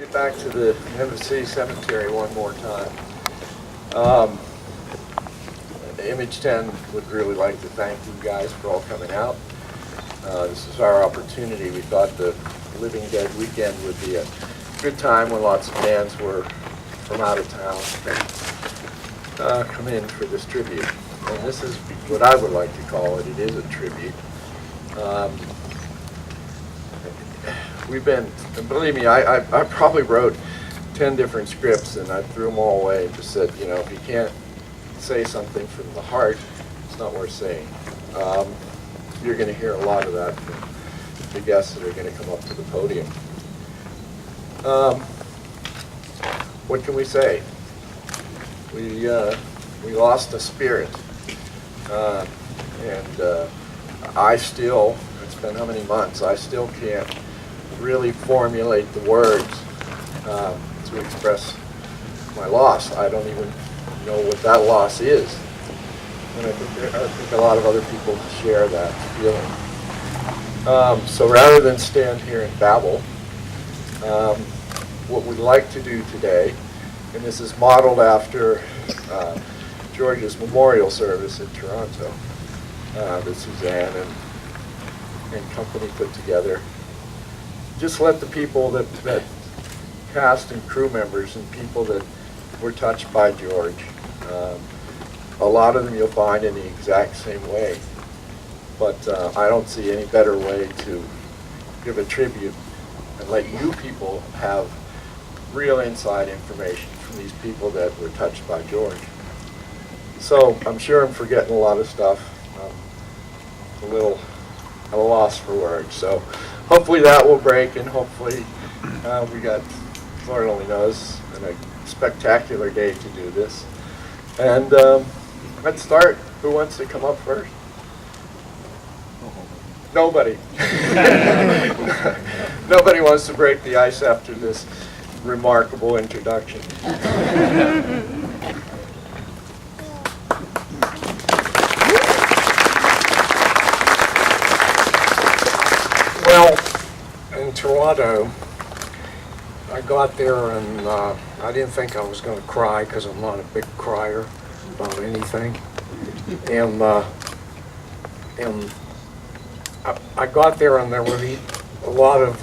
get back to the Memphis City Cemetery one more time. Image 10 would really like to thank you guys for all coming out. This is our opportunity. We thought the Living Dead weekend would be a good time when lots of bands were from out of town and come in for this tribute. And this is what I would like to call it. It is a tribute. We've been, believe me, I probably wrote 10 different scripts and I threw them all away and just said, you know, if you can't say something from the heart, it's not worth saying. You're going to hear a lot of that from the guests that are going to come up to the podium. What can we say? We lost a spirit, and I still, it's been how many months, I still can't really formulate the words to express my loss. I don't even know what that loss is. And I think a lot of other people share that feeling. So rather than stand here and babble, what we'd like to do today, and this is modeled after George's memorial service in Toronto that Suzanne and company put together. Just let the people that cast and crew members and people that were touched by George, a lot of them you'll find in the exact same way. But I don't see any better way to give a tribute and let you people have real inside information from these people that were touched by George. So I'm sure I'm forgetting a lot of stuff. A little at a loss for words. So hopefully that will break, and hopefully we got, Lord only knows, a spectacular day to do this. And let's start. Who wants to come up first? Nobody. Nobody wants to break the ice after this remarkable introduction. Well, in Toronto, I got there and I didn't think I was going to cry because I'm not a big crier about anything. And I got there and there were a lot of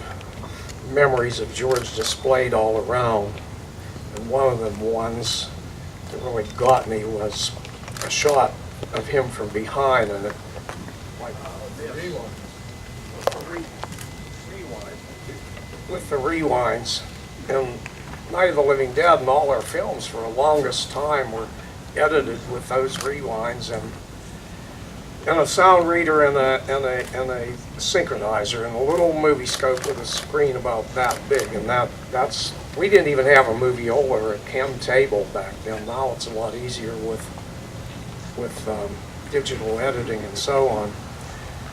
memories of George displayed all around. And one of the ones that really got me was a shot of him from behind, and with the rewinds. And Night of the Living Dead and all our films for the longest time were edited with those rewinds and a sound reader and a synchronizer and a little movie scope with a screen about that big. And that's we didn't even have a moviola or a chem table back then. Now it's a lot easier with digital editing and so on.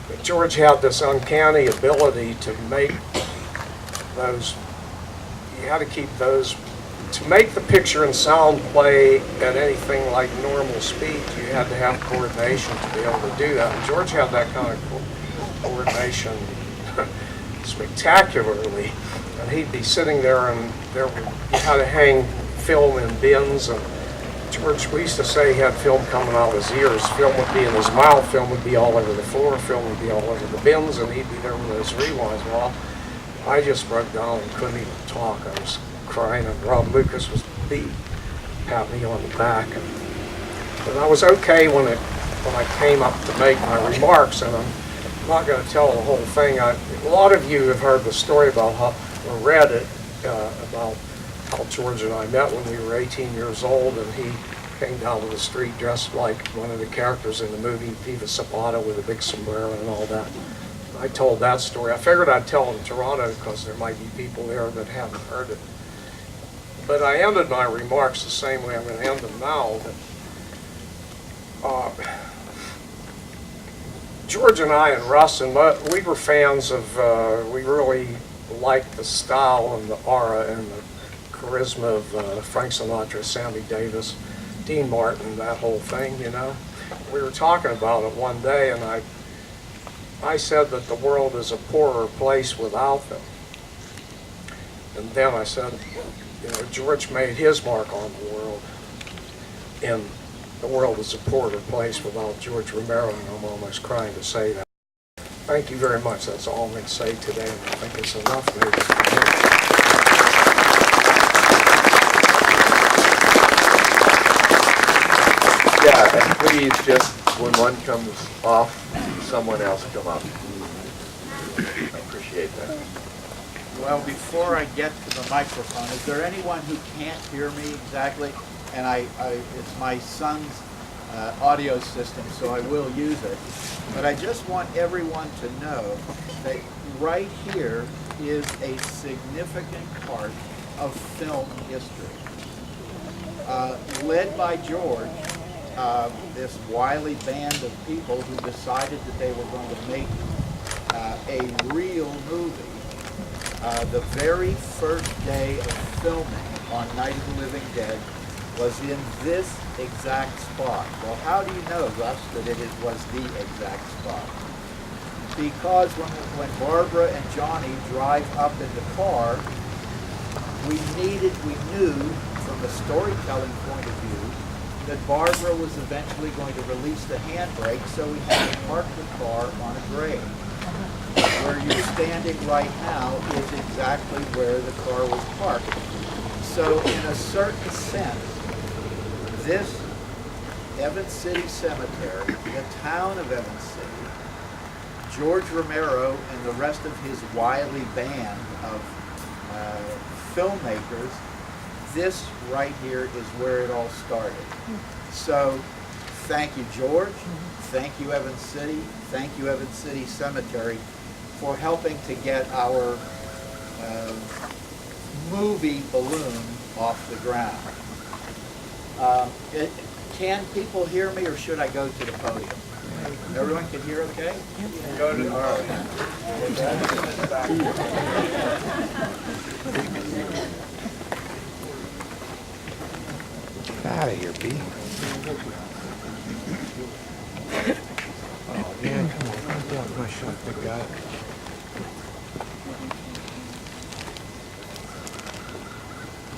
But George had this uncanny ability to make those, you had to keep those, to make the picture and sound play at anything like normal speed, you had to have coordination to be able to do that. And George had that kind of coordination spectacularly. And he'd be sitting there and you had to hang film in bins. And George, we used to say he had film coming out of his ears. Film would be in his mouth, film would be all over the floor, film would be all over the bins, and he'd be there with those rewinds. Well, I just broke down and couldn't even talk. I was crying, and Rob Lucas was pat me on the back. But I was okay when I came up to make my remarks, and I'm not going to tell the whole thing. A lot of you have heard the story about or read it about how George and I met when we were 18 years old, and he came down to the street dressed like one of the characters in the movie Viva Zapata with a big sombrero and all that. I told that story. I figured I'd tell it in Toronto because there might be people there that haven't heard it. But I ended my remarks the same way I'm going to end them now. That, George and I and Russ, and we were fans of, we really liked the style and the aura and the charisma of Frank Sinatra, Sammy Davis, Dean Martin, that whole thing, you know. We were talking about it one day, and I said that the world is a poorer place without them. And then I said, you know, George made his mark on the world, and the world is a poorer place without George Romero, and I'm almost crying to say that. Thank you very much. That's all I'm going to say today, and I think it's enough maybe for me. Yeah, and please, just when one comes off, someone else come up. I appreciate that. Well, before I get to the microphone, is there anyone who can't hear me exactly? And it's my son's audio system, so I will use it. But I just want everyone to know that right here is a significant part of film history. Led by George, this wily band of people who decided that they were going to make a real movie. The very first day of filming on Night of the Living Dead was in this exact spot. Well, how do you know, Russ, that it was the exact spot? Because when Barbara and Johnny drive up in the car, we knew from a storytelling point of view that Barbara was eventually going to release the handbrake, so we had to park the car on a grade. Where you're standing right now is exactly where the car was parked. So in a certain sense, this Evans City Cemetery, the town of Evans City, George Romero and the rest of his wily band of filmmakers, this right here is where it all started. So thank you, George. Thank you, Evans City. Thank you, Evans City Cemetery, for helping to get our movie balloon off the ground. Can people hear me, or should I go to the podium? Everyone can hear okay? Go to, all right. Get out of here, B. Oh, yeah, come on. I'm going to shut the guy.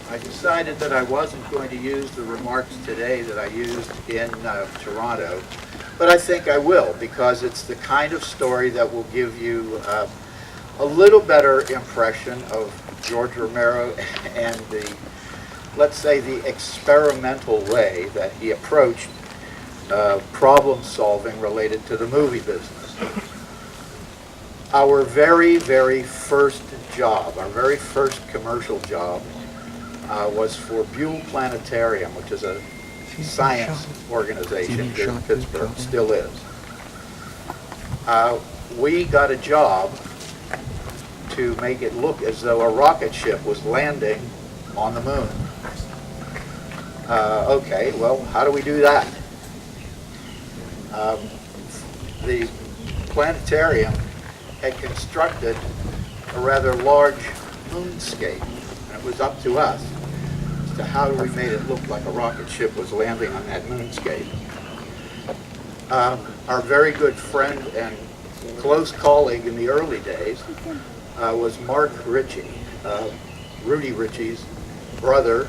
I decided that I wasn't going to use the remarks today that I used in Toronto, but I think I will, because it's the kind of story that will give you a little better impression of George Romero and the, let's say, the experimental way that he approached problem solving related to the movie business. Our very, very first job, our very first commercial job, was for Buell Planetarium, which is a science organization here in Pittsburgh, still is. We got a job to make it look as though a rocket ship was landing on the moon. Okay, well, how do we do that? The planetarium had constructed a rather large moonscape, and it was up to us as to how we made it look like a rocket ship was landing on that moonscape. Our very good friend and close colleague in the early days was Mark Ritchie, Rudy Ritchie's brother,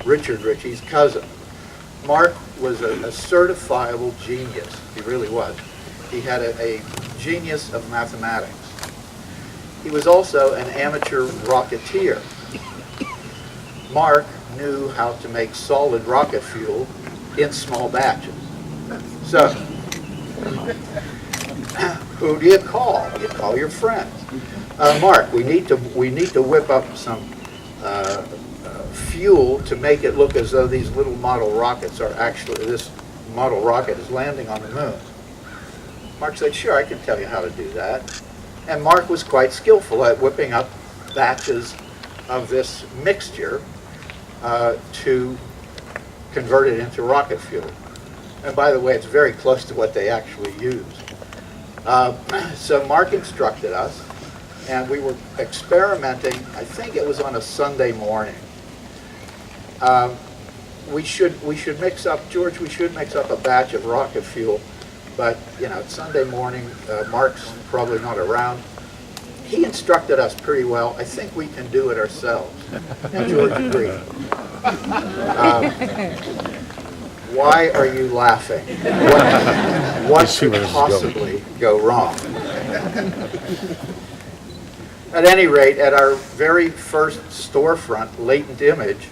Richard Ritchie's cousin. Mark was a certifiable genius. He really was. He had a genius of mathematics. He was also an amateur rocketeer. Mark knew how to make solid rocket fuel in small batches. So, who do you call? You call your friends. Mark, we need to whip up some fuel to make it look as though these little model rockets are actually, this model rocket is landing on the moon. Mark said, sure, I can tell you how to do that. And Mark was quite skillful at whipping up batches of this mixture to convert it into rocket fuel. And by the way, it's very close to what they actually use. So Mark instructed us, and we were experimenting. I think it was on a Sunday morning. We should mix up, George, we should mix up a batch of rocket fuel, but you know, it's Sunday morning, Mark's probably not around. He instructed us pretty well. I think we can do it ourselves. And George agreed. Why are you laughing? What see could where this is possibly go wrong? At any rate, at our very first storefront, Latent Image,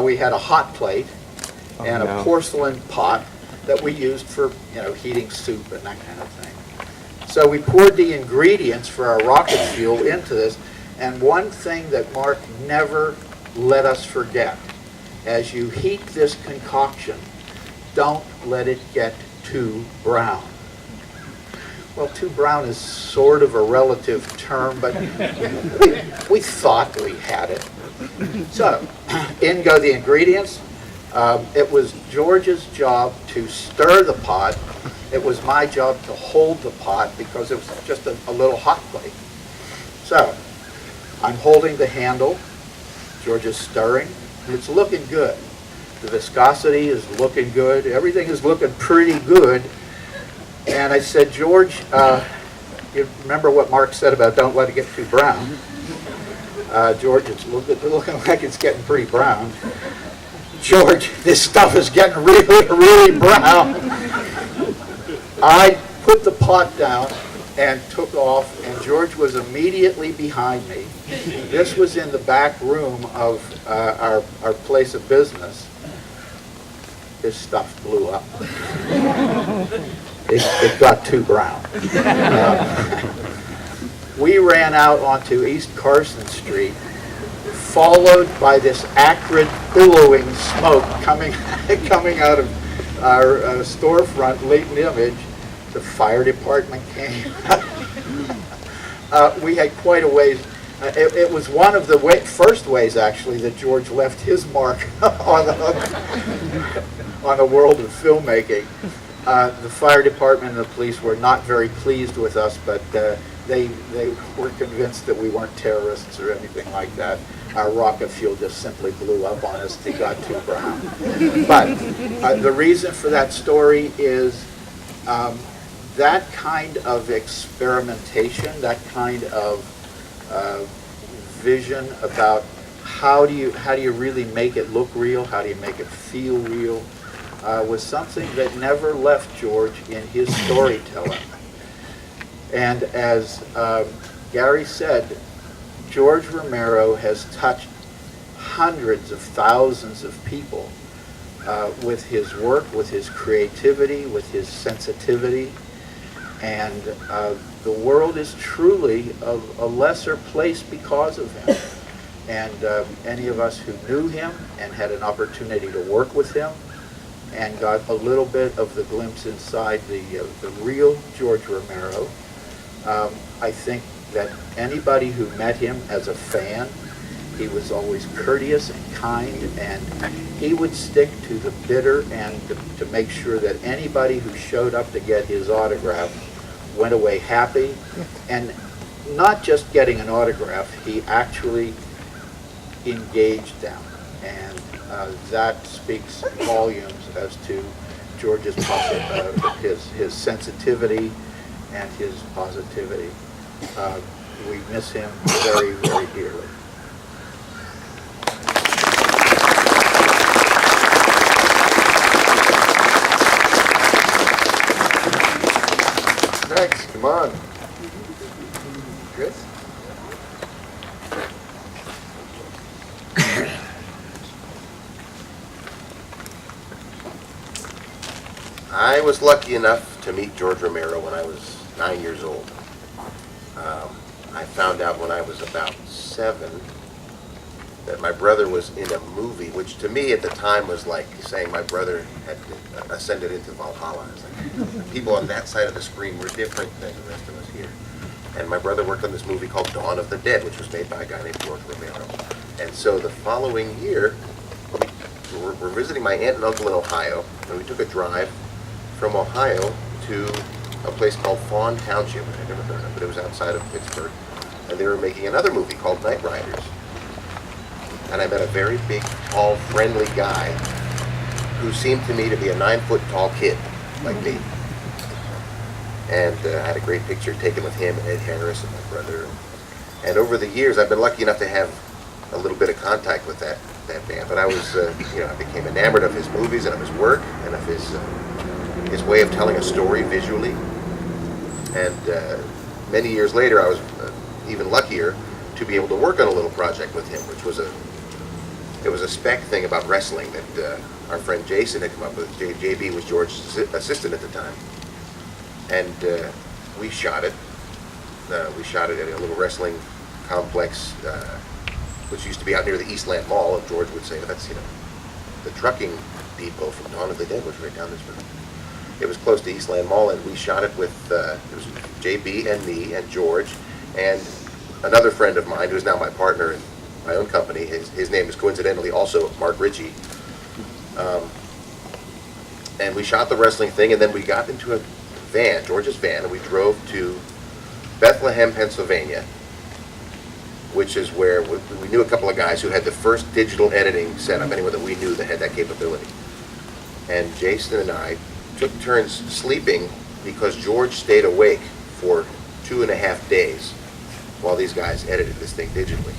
we had a hot plate and a porcelain pot that we used for, heating soup and that kind of thing. So we poured the ingredients for our rocket fuel into this, and one thing that Mark never let us forget, as you heat this concoction, don't let it get too brown. Well, too brown is sort of a relative term, but we thought we had it. So, in go the ingredients. It was George's job to stir the pot. It was my job to hold the pot because it was just a little hot plate. So, I'm holding the handle. George is stirring. It's looking good. The viscosity is looking good. Everything is looking pretty good. And I said, George, you remember what Mark said about don't let it get too brown. George, it's looking like it's getting pretty brown. George, this stuff is getting really, really brown. I put the pot down and took off, and George was immediately behind me. This was in the back room of our place of business. This stuff blew up. It got too brown. We ran out onto East Carson Street, followed by this acrid, billowing smoke coming out of our storefront, Latent Image. The fire department came. We had quite a ways. It was one of the first ways, actually, that George left his mark on the world of filmmaking. The fire department and the police were not very pleased with us, but they were convinced that we weren't terrorists or anything like that. Our rocket fuel just simply blew up on us. It got too brown. But the reason for that story is that kind of experimentation, that kind of vision about how do you really make it look real, how do you make it feel real, was something that never left George in his storytelling. And as Gary said, George Romero has touched hundreds of thousands of people with his work, with his creativity, with his sensitivity. And the world is truly a lesser place because of him. And any of us who knew him and had an opportunity to work with him and got a little bit of the glimpse inside the real George Romero, I think that anybody who met him as a fan, he was always courteous and kind, and he would stick to the bitter and to make sure that anybody who showed up to get his autograph went away happy. And not just getting an autograph, he actually engaged them. And that speaks volumes as to George's his sensitivity and his positivity. We miss him very, very dearly. Next, come on. Chris? I was lucky enough to meet George Romero when I was 9 years old. I found out when I was about 7 that my brother was in a movie, which to me at the time was like saying my brother had ascended into Valhalla. It's like people on that side of the screen were different than the rest of us here. And my brother worked on this movie called Dawn of the Dead, which was made by a guy named George Romero. And so the following year, we're visiting my aunt and uncle in Ohio, and we took a drive from Ohio to a place called Fawn Township, which I'd never heard of, but it was outside of Pittsburgh. And they were making another movie called Night Riders. And I met a very big, tall, friendly guy who seemed to me to be a 9-foot-tall kid, like me. And I had a great picture taken with him and Ed Harris and my brother. And over the years, I've been lucky enough to have a little bit of contact with that band, but I was, I became enamored of his movies and of his work and of his way of telling a story visually. And many years later, I was even luckier to be able to work on a little project with him, which was a spec thing about wrestling that our friend Jason had come up with. JB was George's assistant at the time, and we shot it. We shot it at a little wrestling complex, which used to be out near the Eastland Mall, and George would say, that's, the trucking depot from Dawn of the Dead was right down this road. It was close to Eastland Mall, and we shot it with, it was JB and me and George, and another friend of mine who's now my partner in my own company. His name is coincidentally also Mark Ritchie. And we shot the wrestling thing, and then we got into a van, George's van, and we drove to Bethlehem, Pennsylvania, which is where we knew a couple of guys who had the first digital editing setup, anyone that we knew that had that capability. And Jason and I took turns sleeping because George stayed awake for 2.5 days while these guys edited this thing digitally.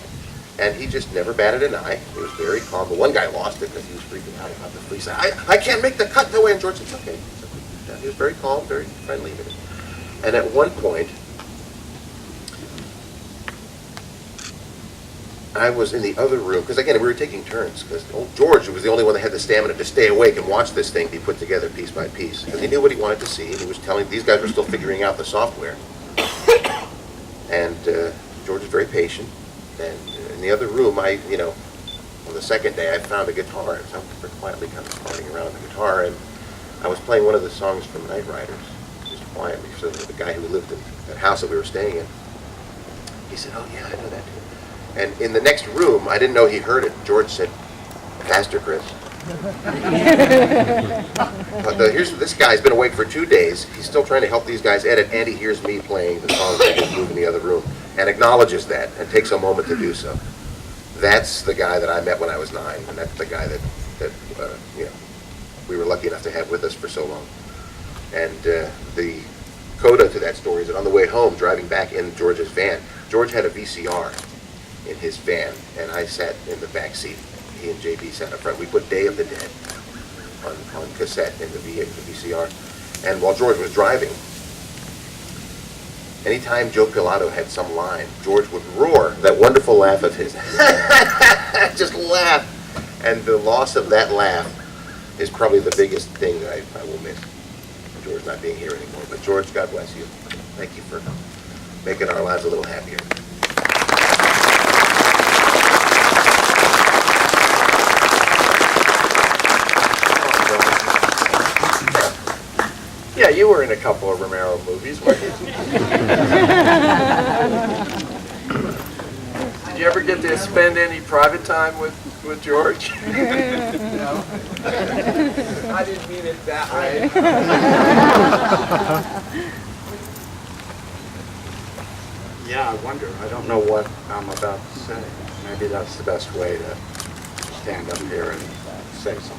And he just never batted an eye. He was very calm. But one guy lost it because he was freaking out about the police. I can't make the cut that way. And George said, okay. He was very calm, very friendly. And at one point, I was in the other room, because again, we were taking turns, because old George was the only one that had the stamina to stay awake and watch this thing be put together piece by piece, because he knew what he wanted to see, and he was telling, these guys were still figuring out the software. And George was very patient, and in the other room, on the second day, I found a guitar. So I was quietly kind of playing around with the guitar, and I was playing one of the songs from Night Riders, just quietly. So the guy who lived in that house that we were staying in, he said, oh yeah, I know that too. And in the next room, I didn't know he heard it. George said, Pastor Chris. But this guy's been awake for 2 days. He's still trying to help these guys edit, and he hears me playing the songs that just move in the other room, and acknowledges that, and takes a moment to do so. That's the guy that I met when I was 9, and that's the guy that we were lucky enough to have with us for so long. And the coda to that story is that on the way home, driving back in George's van, George had a VCR in his van, and I sat in the back seat. He and JB sat up front. We put Day of the Dead on cassette in the VCR. And while George was driving, anytime Joe Pilato had some line, George would roar that wonderful laugh of his. Just laugh. And the loss of that laugh is probably the biggest thing that I will miss. George not being here anymore. But George, God bless you. Thank you for making our lives a little happier. Yeah, you were in a couple of Romero movies, weren't you? Did you ever get to spend any private time with George? No. I didn't mean it that way. Yeah, I wonder. I don't know what I'm about to say. Maybe that's the best way to stand up here and say something.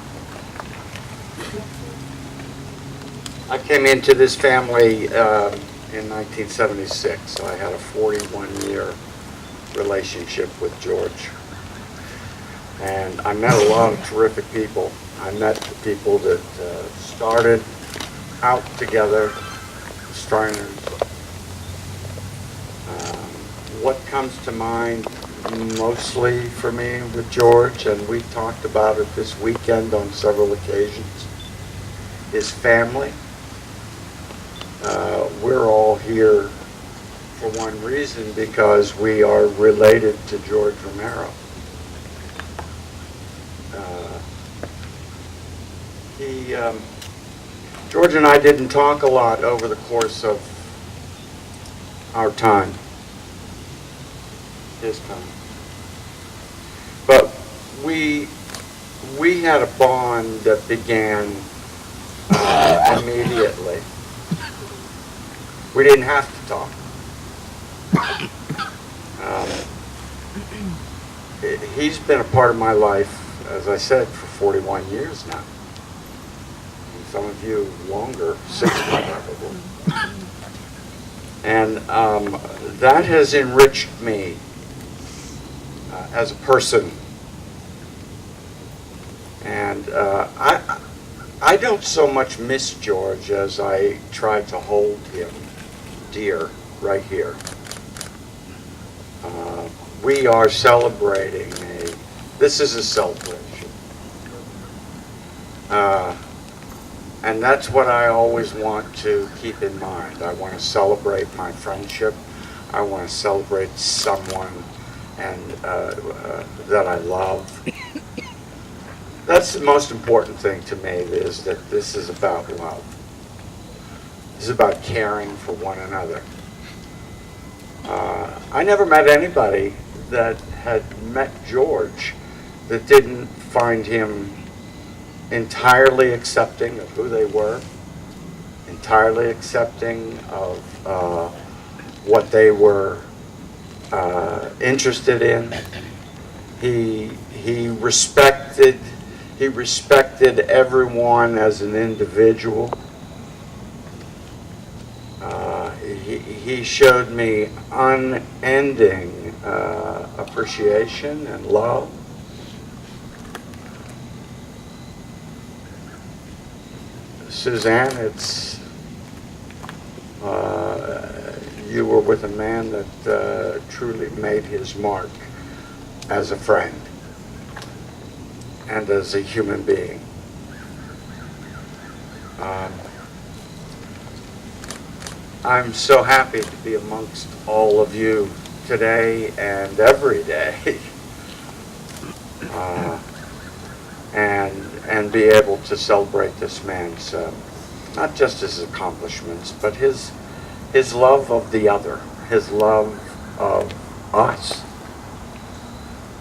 I came into this family in 1976, so I had a 41-year relationship with George. And I met a lot of terrific people. I met the people that started out together, the Striners. What comes to mind mostly for me with George, and we talked about it this weekend on several occasions, is family. We're all here for one reason, because we are related to George Romero. George and I didn't talk a lot over the course of our time, his time. But we had a bond that began immediately. We didn't have to talk. He's been a part of my life, as I said, for 41 years now. And some of you longer, 60 probably. And that has enriched me as a person. And I don't so much miss George as I try to hold him dear right here. We are celebrating this is a celebration. And that's what I always want to keep in mind. I want to celebrate my friendship. I want to celebrate someone that I love. That's the most important thing to me, is that this is about love. This is about caring for one another. I never met anybody that had met George that didn't find him entirely accepting of who they were, entirely accepting of what they were interested in. He respected everyone as an individual. He showed me unending appreciation and love. Suzanne, you were with a man that truly made his mark as a friend and as a human being. I'm so happy to be amongst all of you today and every day, and be able to celebrate this man's, not just his accomplishments, but his love of the other, his love of us.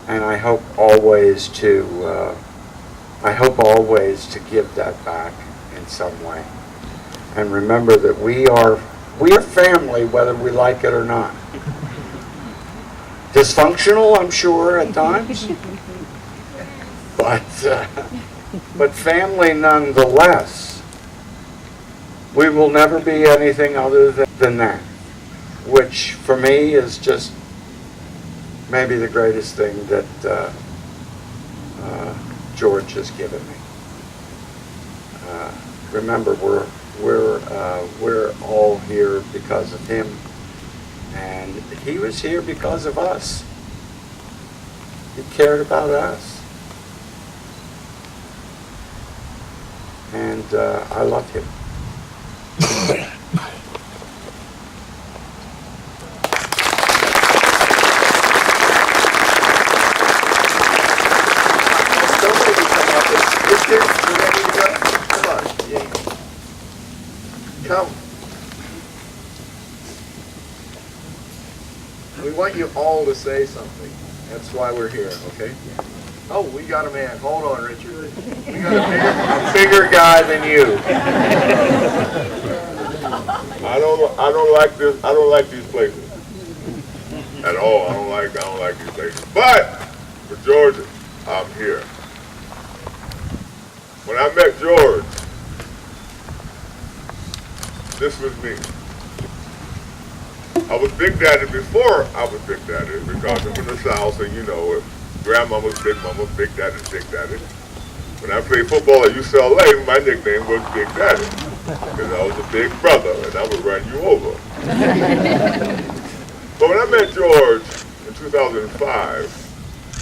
And I hope always to give that back in some way. And remember that we are family, whether we like it or not. Dysfunctional, I'm sure, at times, but family nonetheless. We will never be anything other than that, which for me is just maybe the greatest thing that George has given me. Remember, we're all here because of him, and he was here because of us. He cared about us, and I love him. Come. We want you all to say something. That's why we're here, okay? Oh, we got a man. Hold on, Richard. We got a bigger guy than you. I don't like this. I don't like these places at all. I don't like these places. But for Georgia, I'm here. When I met George, this was me. I was Big Daddy before I was Big Daddy, because I'm from the South, and you know, grandmama's Big Mama, Big Daddy's Big Daddy. When I played football at UCLA, my nickname was Big Daddy, because I was a big brother, and I would run you over. But when I met George in 2005,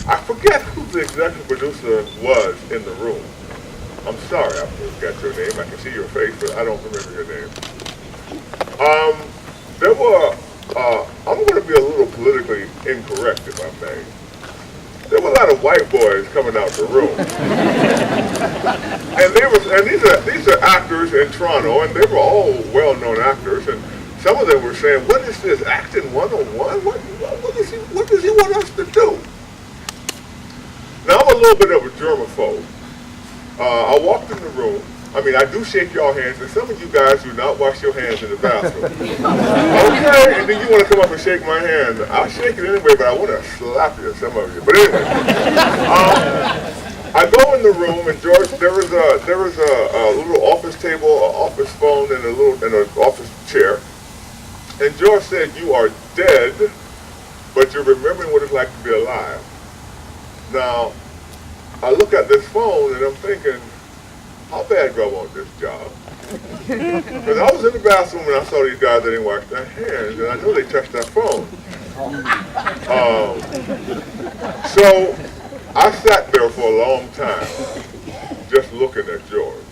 I forget who the executive producer was in the room. I'm sorry, I forgot your name. I can see your face, but I don't remember your name. There were, I'm going to be a little politically incorrect, if I may. There were a lot of white boys coming out the room. And these are actors in Toronto, and they were all well-known actors, and some of them were saying, what is this, acting 101? What does he want us to do? Now, I'm a little bit of a germaphobe. I walked in the room. I mean, I do shake y'all hands, and some of you guys do not wash your hands in the bathroom. Okay, and then you want to come up and shake my hand. I'll shake it anyway, but I want to slap you, some of you. But anyway, I go in the room, and George, there was a little office table, an office phone, and an office chair. And George said, "You are dead, but you're remembering what it's like to be alive." Now, I look at this phone and I'm thinking, how bad do I want this job? Because I was in the bathroom and I saw these guys that didn't wash their hands, and I knew they touched their phone. So I sat there for a long time, just looking at George.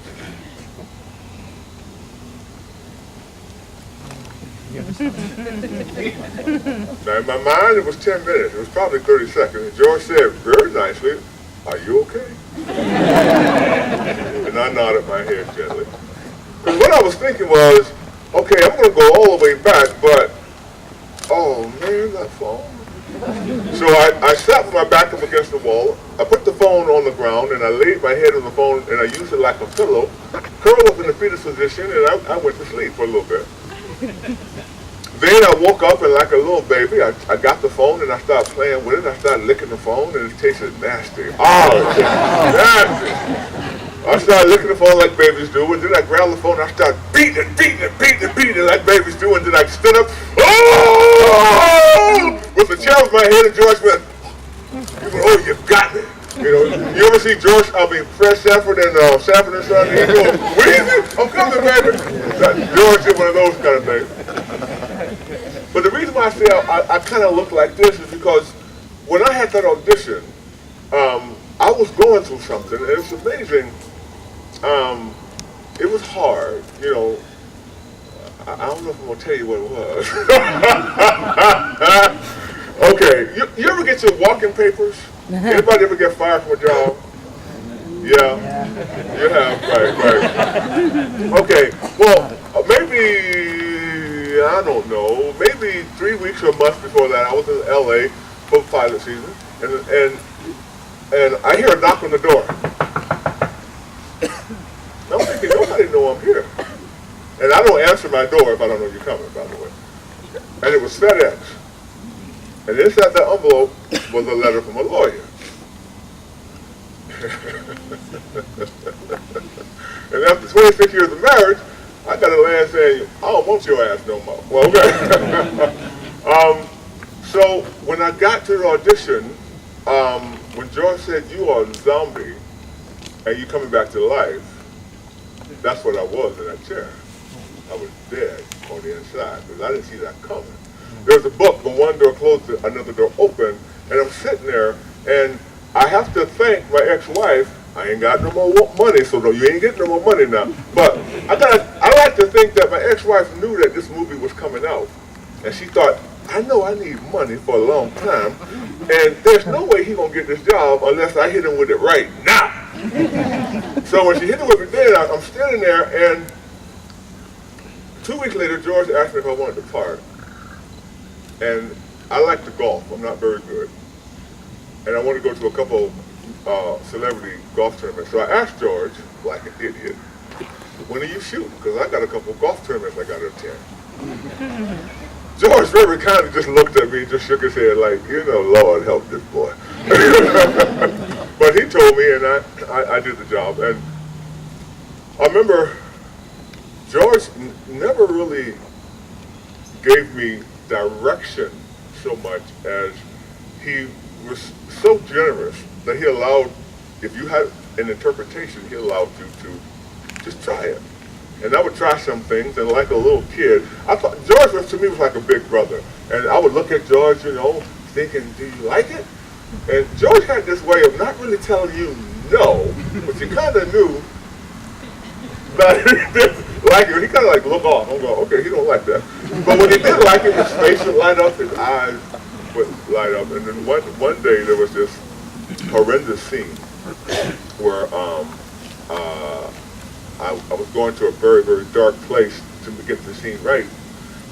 Now in my mind it was 10 minutes, it was probably 30 seconds, and George said very nicely, "Are you okay?" And I nodded my head gently. Because what I was thinking was, okay, I'm going to go all the way back, but, oh man, that phone. So I sat with my back up against the wall, I put the phone on the ground, and I laid my head on the phone, and I used it like a pillow, curled up in the fetus position, and I went to sleep for a little bit. Then I woke up, and like a little baby, I got the phone, and I started playing with it, and I started licking the phone, and it tasted nasty. Oh, it tasted nasty. I started licking the phone like babies do, and then I grabbed the phone and I started beating it like babies do, and then I stood up, oh! With the chair over my head, and George went, oh, you got me. You know, you ever see Fred Sanford and Sanford and Son, he goes, Weezy, I'm coming, baby. George did one of those kind of things. But the reason why I say I kind of look like this is because when I had that audition, I was going through something, and it's amazing. It was hard, you know. I don't know if I'm going to tell you what it was. Okay, you ever get your walking papers? Anybody ever get fired from a job? Yeah, you have, right. Okay, well, maybe, I don't know, maybe 3 weeks or a month before that, I was in LA for pilot season, and I hear a knock on the door. I'm thinking, nobody know I'm here. And I don't answer my door if I don't know you're coming, by the way. And it was FedEx. And inside the envelope was a letter from a lawyer. And after 26 years of marriage, I got a land saying, I don't want your ass no more. Well, okay. So when I got to the audition, when George said, you are a zombie and you coming back to life, that's what I was in that chair. I was dead on the inside because I didn't see that coming. There's a book, when one door closed, another door opened, and I'm sitting there, and I have to thank my ex-wife. I ain't got no more money, so no, you ain't getting no more money now. But I like to think that my ex-wife knew that this movie was coming out, and she thought, I know I need money for a long time, and there's no way he's gonna get this job unless I hit him with it right now. So when she hit him with it then, I'm standing there, and 2 weeks later, George asked me if I wanted to part. And I like to golf. I'm not very good. And I want to go to a couple celebrity golf tournaments. So I asked George, like an idiot, when are you shooting? Because I got a couple golf tournaments I got to attend. George very kindly just looked at me and just shook his head like, you know, Lord help this boy. But he told me, and I did the job. And I remember George never really gave me direction so much as he was so generous that he allowed, if you had an interpretation, he allowed you to just try it. And I would try some things, and like a little kid, I thought George was, to me, was like a big brother. And I would look at George, you know, thinking, do you like it? And George had this way of not really telling you no, but you kind of knew that he didn't like it. He kind of like look off and go, okay, he don't like that. But when he did like it, his face would light up, his eyes would light up. And then one day there was this horrendous scene where I was going to a very, very dark place to get the scene right.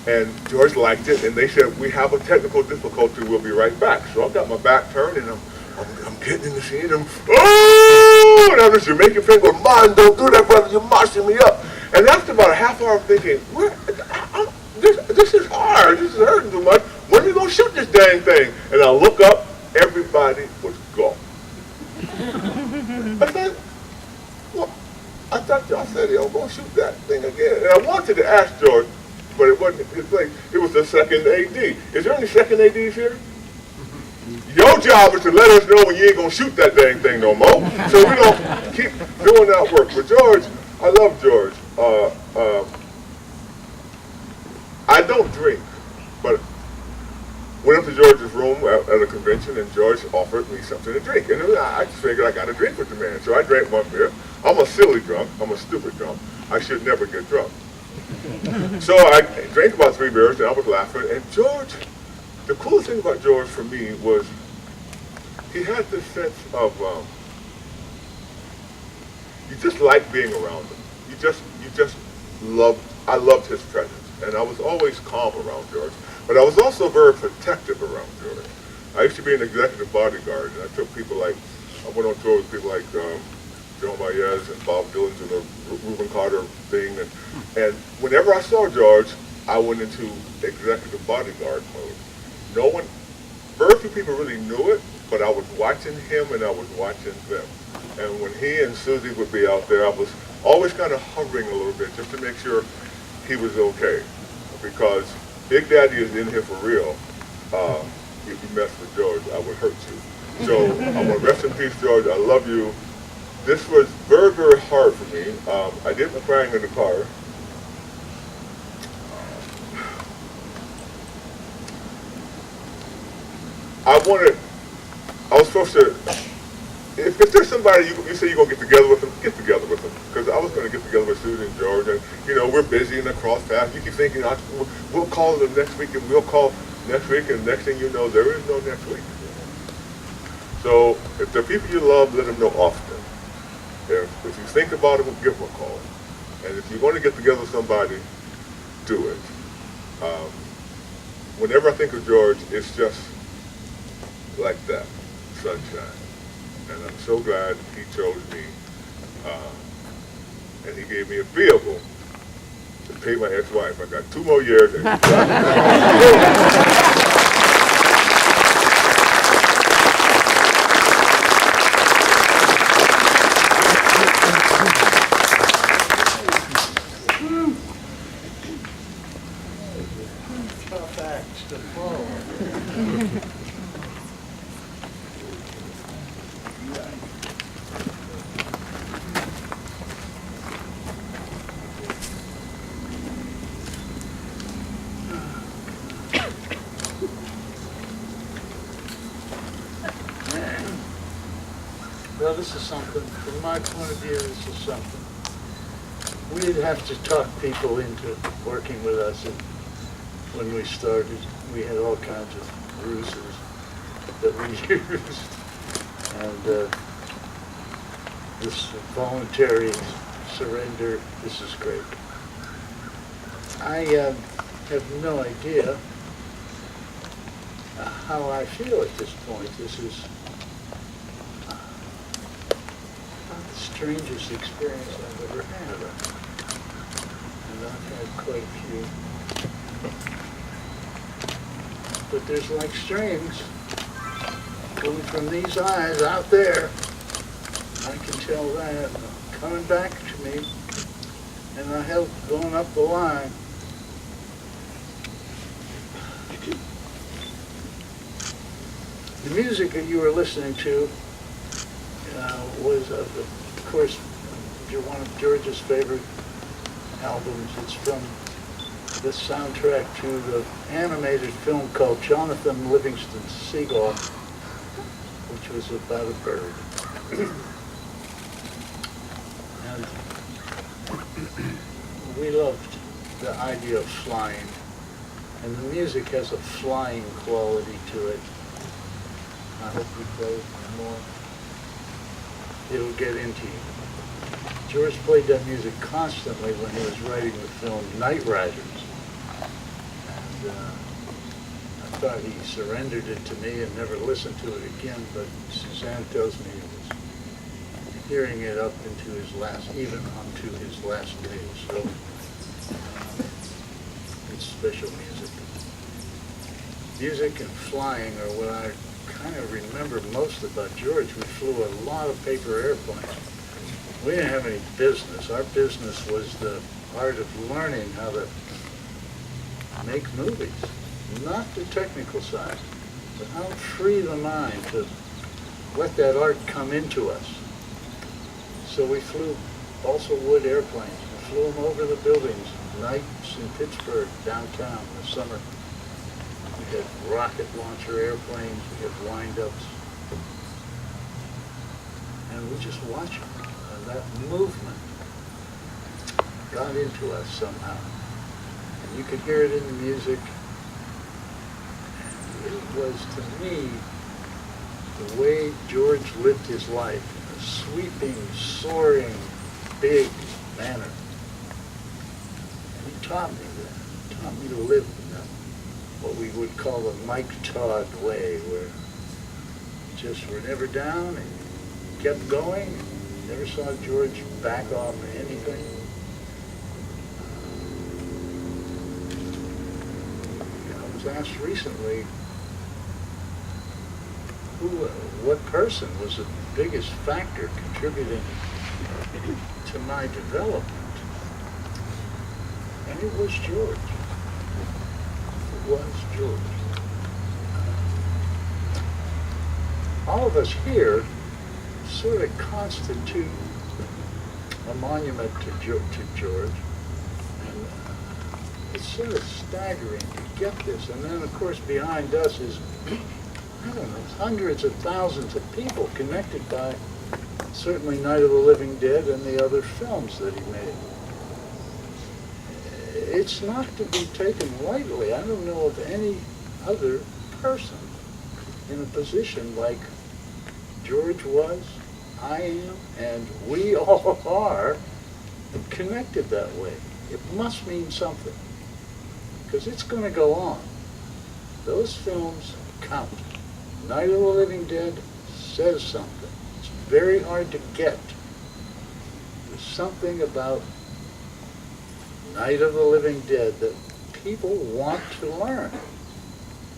And George liked it, and they said, we have a technical difficulty, we'll be right back. So I've got my back turned, and I'm getting in the scene, and and I'm just making things go, man, don't do that, brother, you're marching me up. And after about a half hour, I'm thinking, this is hard, this is hurting too much. When are you going to shoot this dang thing? And I look up, everybody was gone. I said, well, I thought y'all said y'all going to shoot that thing again. And I wanted to ask George, but it wasn't his place. It was the second AD. Is there any second ADs here? Your job is to let us know when you ain't gonna shoot that dang thing no more. So we don't keep doing that work. But George, I love George. I don't drink, but went up to George's room at a convention, and George offered me something to drink. And I just figured I got to drink with the man. So I drank one beer. I'm a silly drunk. I'm a stupid drunk. I should never get drunk. So I drank about 3 beers, and I was laughing. And George, the coolest thing about George for me was he had this sense of, you just like being around him. You just loved, I loved his presence. And I was always calm around George. But I was also very protective around George. I used to be an executive bodyguard, and I took people like, I went on tour with people like Joan Baez and Bob Dylan to the Reuben Carter thing. And whenever I saw George, I went into executive bodyguard mode. No one, very few people really knew it, but I was watching him and I was watching them. And when he and Susie would be out there, I was always kind of hovering a little bit just to make sure he was okay. Because Big Daddy is in here for real. If you mess with George, I would hurt you. So I want to rest in peace, George. I love you. This was very, very hard for me. I did my crying in the car. I was supposed to, if there's somebody you say you're going to get together with them, get together with them. Because I was going to get together with Susan and George, and, we're busy and across paths. You keep thinking, we'll call them next week, and we'll call next week, and next thing you know, there is no next week. So, if there are people you love, let them know often. If you think about it, give them a call. And if you're going to get together with somebody, do it. Whenever I think of George, it's just like that, sunshine. And I'm so glad he chose me. And he gave me a vehicle to pay my ex-wife. I got 2 more years. Tough acts to follow. Well, this is something, from my point of view, this is something. We'd have to talk people into working with us, and when we started, we had all kinds of ruses that we used. And this voluntary surrender, this is great. I have no idea how I feel at this point. This is the strangest experience I've ever had. And I've had quite a few. But there's like strings going from these eyes out there. I can tell that. Coming back to me. And I held going up the line. The music that you were listening to was, of course, one of George's favorite albums. It's from the soundtrack to the animated film called Jonathan Livingston Seagull, which was about a bird. And we loved the idea of flying, and the music has a flying quality to it. I hope we play more. It'll get into you. George played that music constantly when he was writing the film Night Riders. And I thought he surrendered it to me and never listened to it again, but Suzanne tells me he was hearing it up into his last, even onto his last days. So it's special music. Music and flying are what I kind of remember most about George. We flew a lot of paper airplanes. We didn't have any business. Our business was the art of learning how to make movies, not the technical side. But how free the mind to let that art come into us. So we flew balsa wood airplanes. We flew them over the buildings, nights in Pittsburgh, downtown, in the summer. We had rocket launcher airplanes, we had wind-ups. And we just watched them. And that movement got into us somehow. And you could hear it in the music. And it was, to me, the way George lived his life in a sweeping, soaring, big manner. And he taught me that. He taught me to live in that, what we would call the Mike Todd way, where just were never down and kept going. Never saw George back off anything. I was asked recently, what person was the biggest factor contributing to my development? And it was George. It was George. All of us here sort of constitute a monument to George. And it's sort of staggering to get this. And then, of course, behind us is, I don't know, hundreds of thousands of people connected by certainly Night of the Living Dead and the other films that he made. It's not to be taken lightly. I don't know of any other person in a position like George was, I am, and we all are connected that way. It must mean something, because it's going to go on. Those films count. Night of the Living Dead says something. It's very hard to get. There's something about Night of the Living Dead that people want to learn.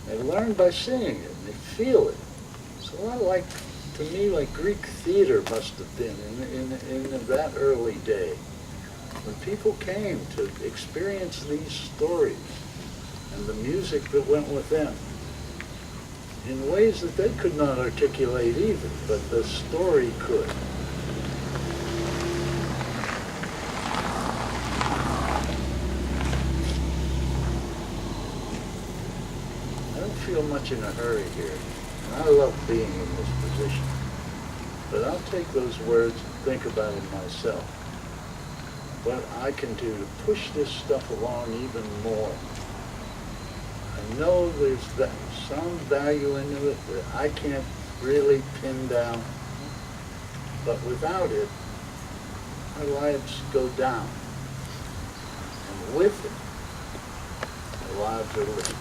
They learn by seeing it, and they feel it. It's a lot like, to me, like Greek theater must have been in that early day, when people came to experience these stories and the music that went with them in ways that they could not articulate either, but the story could. I don't feel much in a hurry here, and I love being in this position. But I'll take those words and think about it myself. What I can do to push this stuff along even more. I know there's some value into it that I can't really pin down, but without it, our lives go down. And with it, our lives are lived.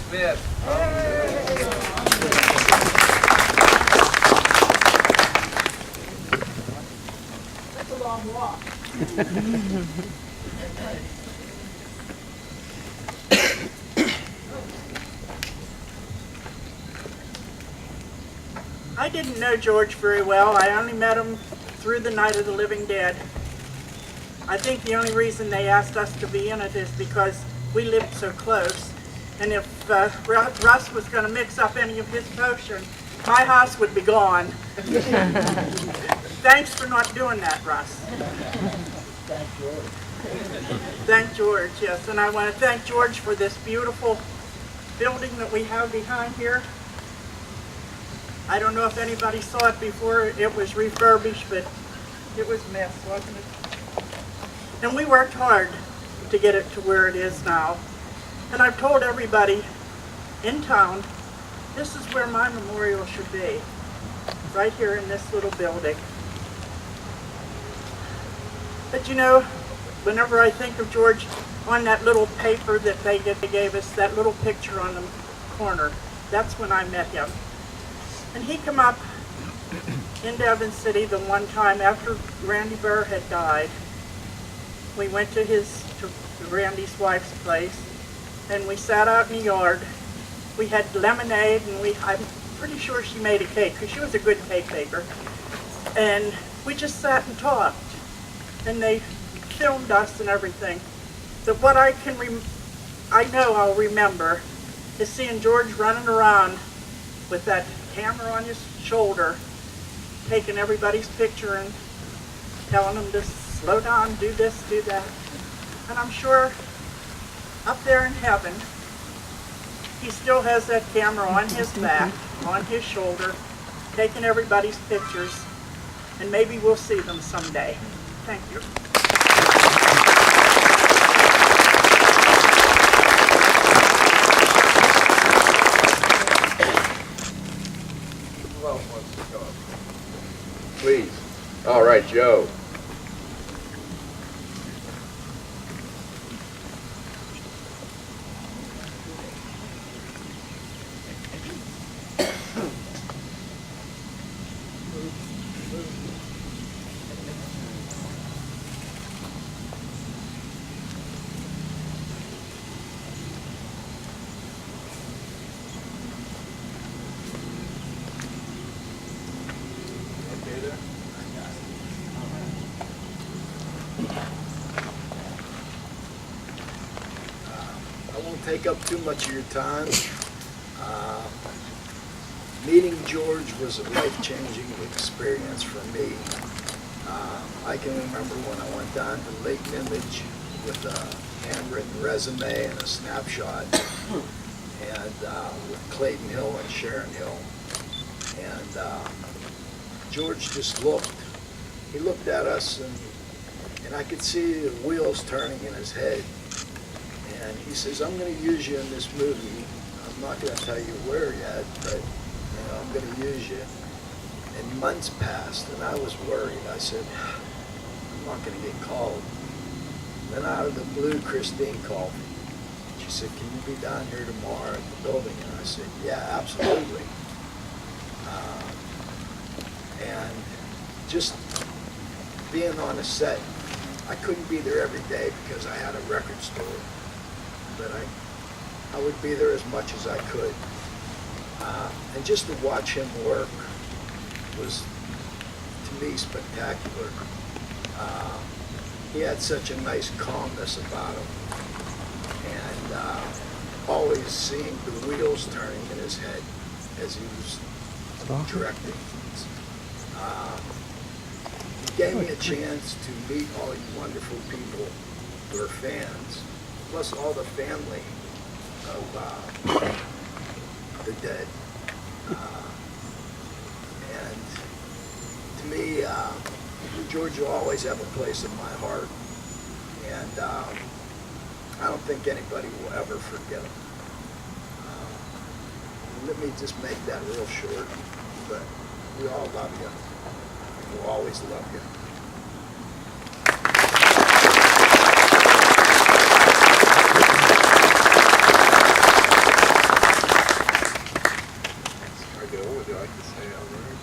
Smith. That's a long walk. I didn't know George very well. I only met him through the Night of the Living Dead. I think the only reason they asked us to be in it is because we lived so close. And if Russ was going to mix up any of his potion, my house would be gone. Thanks for not doing that, Russ. Thank George. Thank George, yes. And I want to thank George for this beautiful building that we have behind here. I don't know if anybody saw it before it was refurbished, but it was a mess, wasn't it? And we worked hard to get it to where it is now. And I've told everybody in town, this is where my memorial should be, right here in this little building. But you know, whenever I think of George, on that little paper that they gave us, that little picture on the corner, that's when I met him. And he came up into Evans City the one time after Randy Burr had died. We went to Randy's wife's place, and we sat out in the yard. We had lemonade, and I pretty sure she made a cake, because she was a good cake baker. And we just sat and talked, and they filmed us and everything. But what I know I'll remember is seeing George running around with that camera on his shoulder, taking everybody's picture and telling them to slow down, do this, do that. And I'm sure up there in heaven, he still has that camera on his back, on his shoulder, taking everybody's pictures, and maybe we'll see them someday. Thank you. Who else wants to go? Please. All right, Joe. I won't take up too much of your time. Meeting George was a life-changing experience for me. I can remember when I went down to Lake Nimage with a handwritten resume and a snapshot, and with Clayton Hill and Sharon Hill. And George just looked. He looked at us, and I could see the wheels turning in his head. And he says, I'm going to use you in this movie. I'm not going to tell you where yet, but I'm going to use you. And months passed, and I was worried. I said, I'm not going to get called. Then out of the blue, Christine called me. She said, can you be down here tomorrow at the building? And I said, yeah, absolutely. And just being on a set, I couldn't be there every day because I had a record store. But I would be there as much as I could. And just to watch him work was, to me, spectacular. He had such a nice calmness about him. And always seeing the wheels turning in his head as he was directing. He gave me a chance to meet all you wonderful people who are fans, plus all the family of the dead. And to me, George will always have a place in my heart. And I don't think anybody will ever forget him. Let me just make that real short, but we all love you. We'll always love you. What would you like to say, Albert?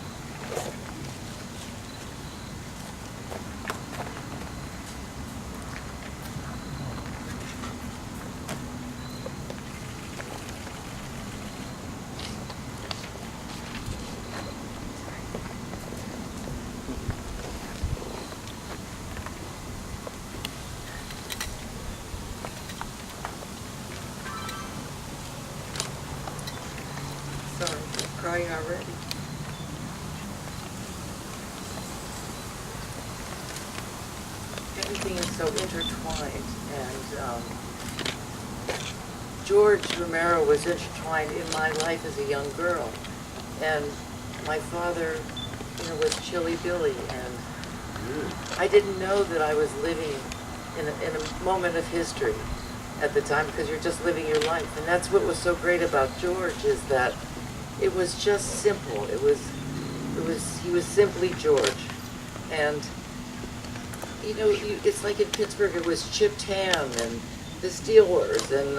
Sorry, I'm crying already. Everything is so intertwined, and George Romero was intertwined in my life as a young girl, and my father, was Chilly Billy, and I didn't know that I was living in a moment of history at the time, because you're just living your life, and that's what was so great about George, is that it was just simple. He was simply George. And, it's like in Pittsburgh, it was chipped ham and the Steelers and,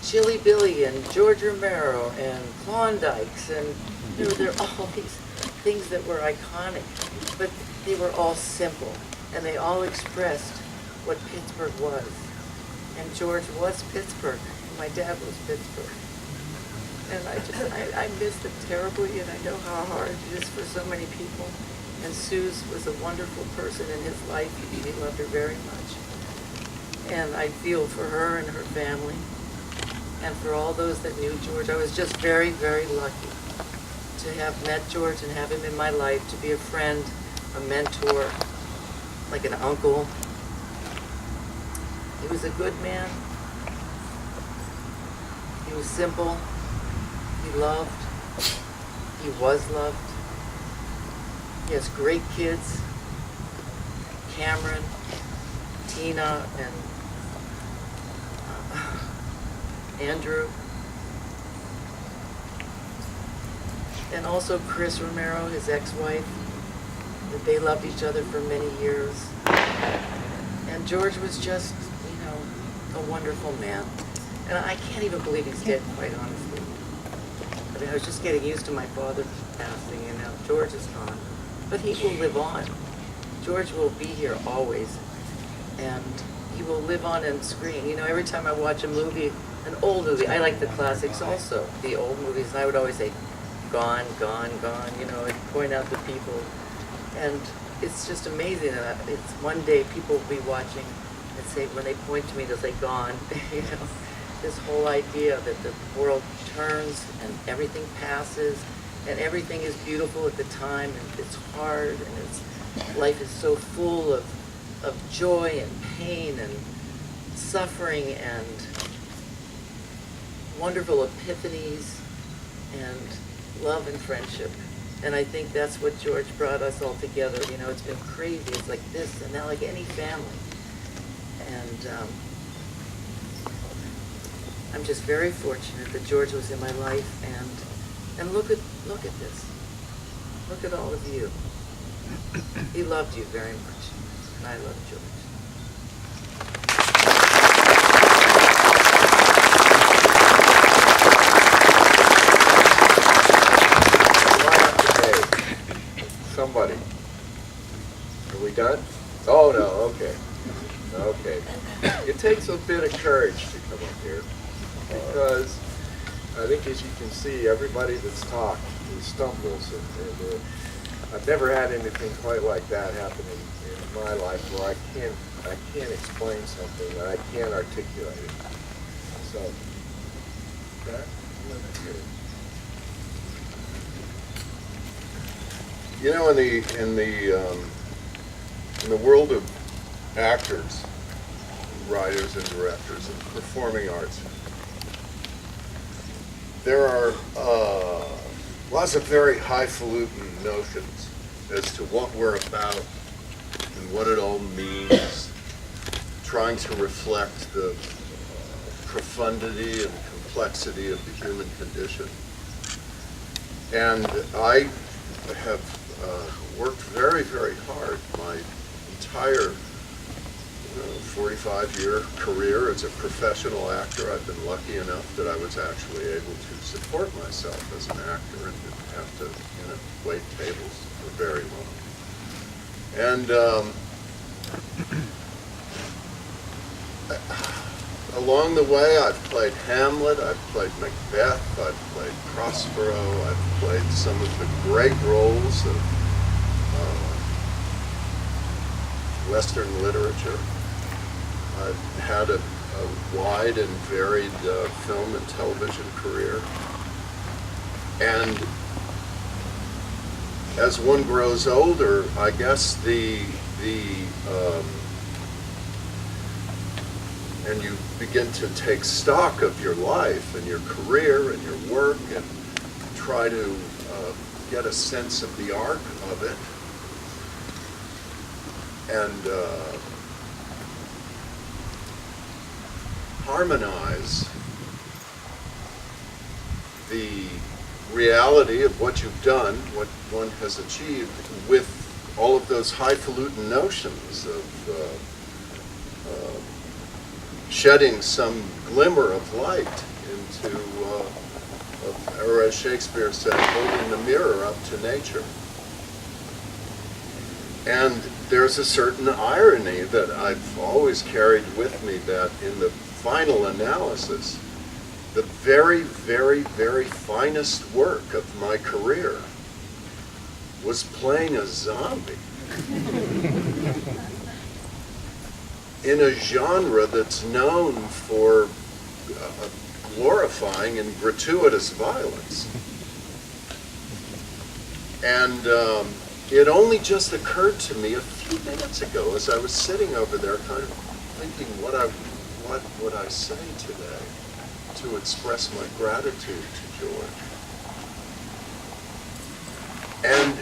Chilly Billy and George Romero and Klondikes. And, there are all these things that were iconic, but they were all simple. And they all expressed what Pittsburgh was. And George was Pittsburgh. My dad was Pittsburgh. And I miss them terribly, and I know how hard it is for so many people. And Suze was a wonderful person in his life. He loved her very much. And I feel for her and her family, and for all those that knew George. I was just very, very lucky to have met George and have him in my life, to be a friend, a mentor, like an uncle. He was a good man. He was simple. He loved. He was loved. He has great kids, Cameron, Tina, and Andrew. And also Chris Romero, his ex-wife. That they loved each other for many years. And George was just, you know, a wonderful man. And I can't even believe he's dead, quite honestly. I mean, I was just getting used to my father passing, and now George is gone. But he will live on. George will be here always. And he will live on and screen. You know, every time I watch a movie, an old movie, I like the classics also, the old movies, and I would always say, gone, gone, gone, you know, and point out the people. And it's just amazing that it's one day people will be watching and say, when they point to me, they'll say, gone, you know. This whole idea that the world turns and everything passes and everything is beautiful at the time, and it's hard, and life is so full of joy and pain and suffering and wonderful epiphanies and love and friendship. And I think that's what George brought us all together. You know, it's been crazy. It's like this and now like any family. And I'm just very fortunate that George was in my life, and look at this. Look at all of you. He loved you very much, and I love George. Somebody. Are we done? Oh, no, okay. Okay. It takes a bit of courage to come up here, because I think, as you can see, everybody that's talked stumbles, and I've never had anything quite like that happen in my life, where I can't explain something, that I can't articulate it. So, that, You know, in the world of actors, writers and directors and performing arts, there are lots of very highfalutin notions as to what we're about and what it all means, trying to reflect the profundity and complexity of the human condition. And I have worked very, very hard my entire 45-year career as a professional actor. I've been lucky enough that I was actually able to support myself as an actor and didn't have to, wait tables for very long. And along the way, I've played Hamlet, I've played Macbeth, I've played Prospero, I've played some of the great roles of Western literature. I've had a wide and varied film and television career. And as one grows older, I guess and you begin to take stock of your life and your career and your work and try to get a sense of the arc of it. And harmonize the reality of what you've done, what one has achieved, with all of those highfalutin notions of shedding some glimmer of light into, or as Shakespeare said, holding the mirror up to nature. And there's a certain irony that I've always carried with me, that in the final analysis, the very, very, very finest work of my career was playing a zombie in a genre that's known for glorifying and gratuitous violence. And it only just occurred to me a few minutes ago as I was sitting over there kind of thinking what would I say today to express my gratitude to George. And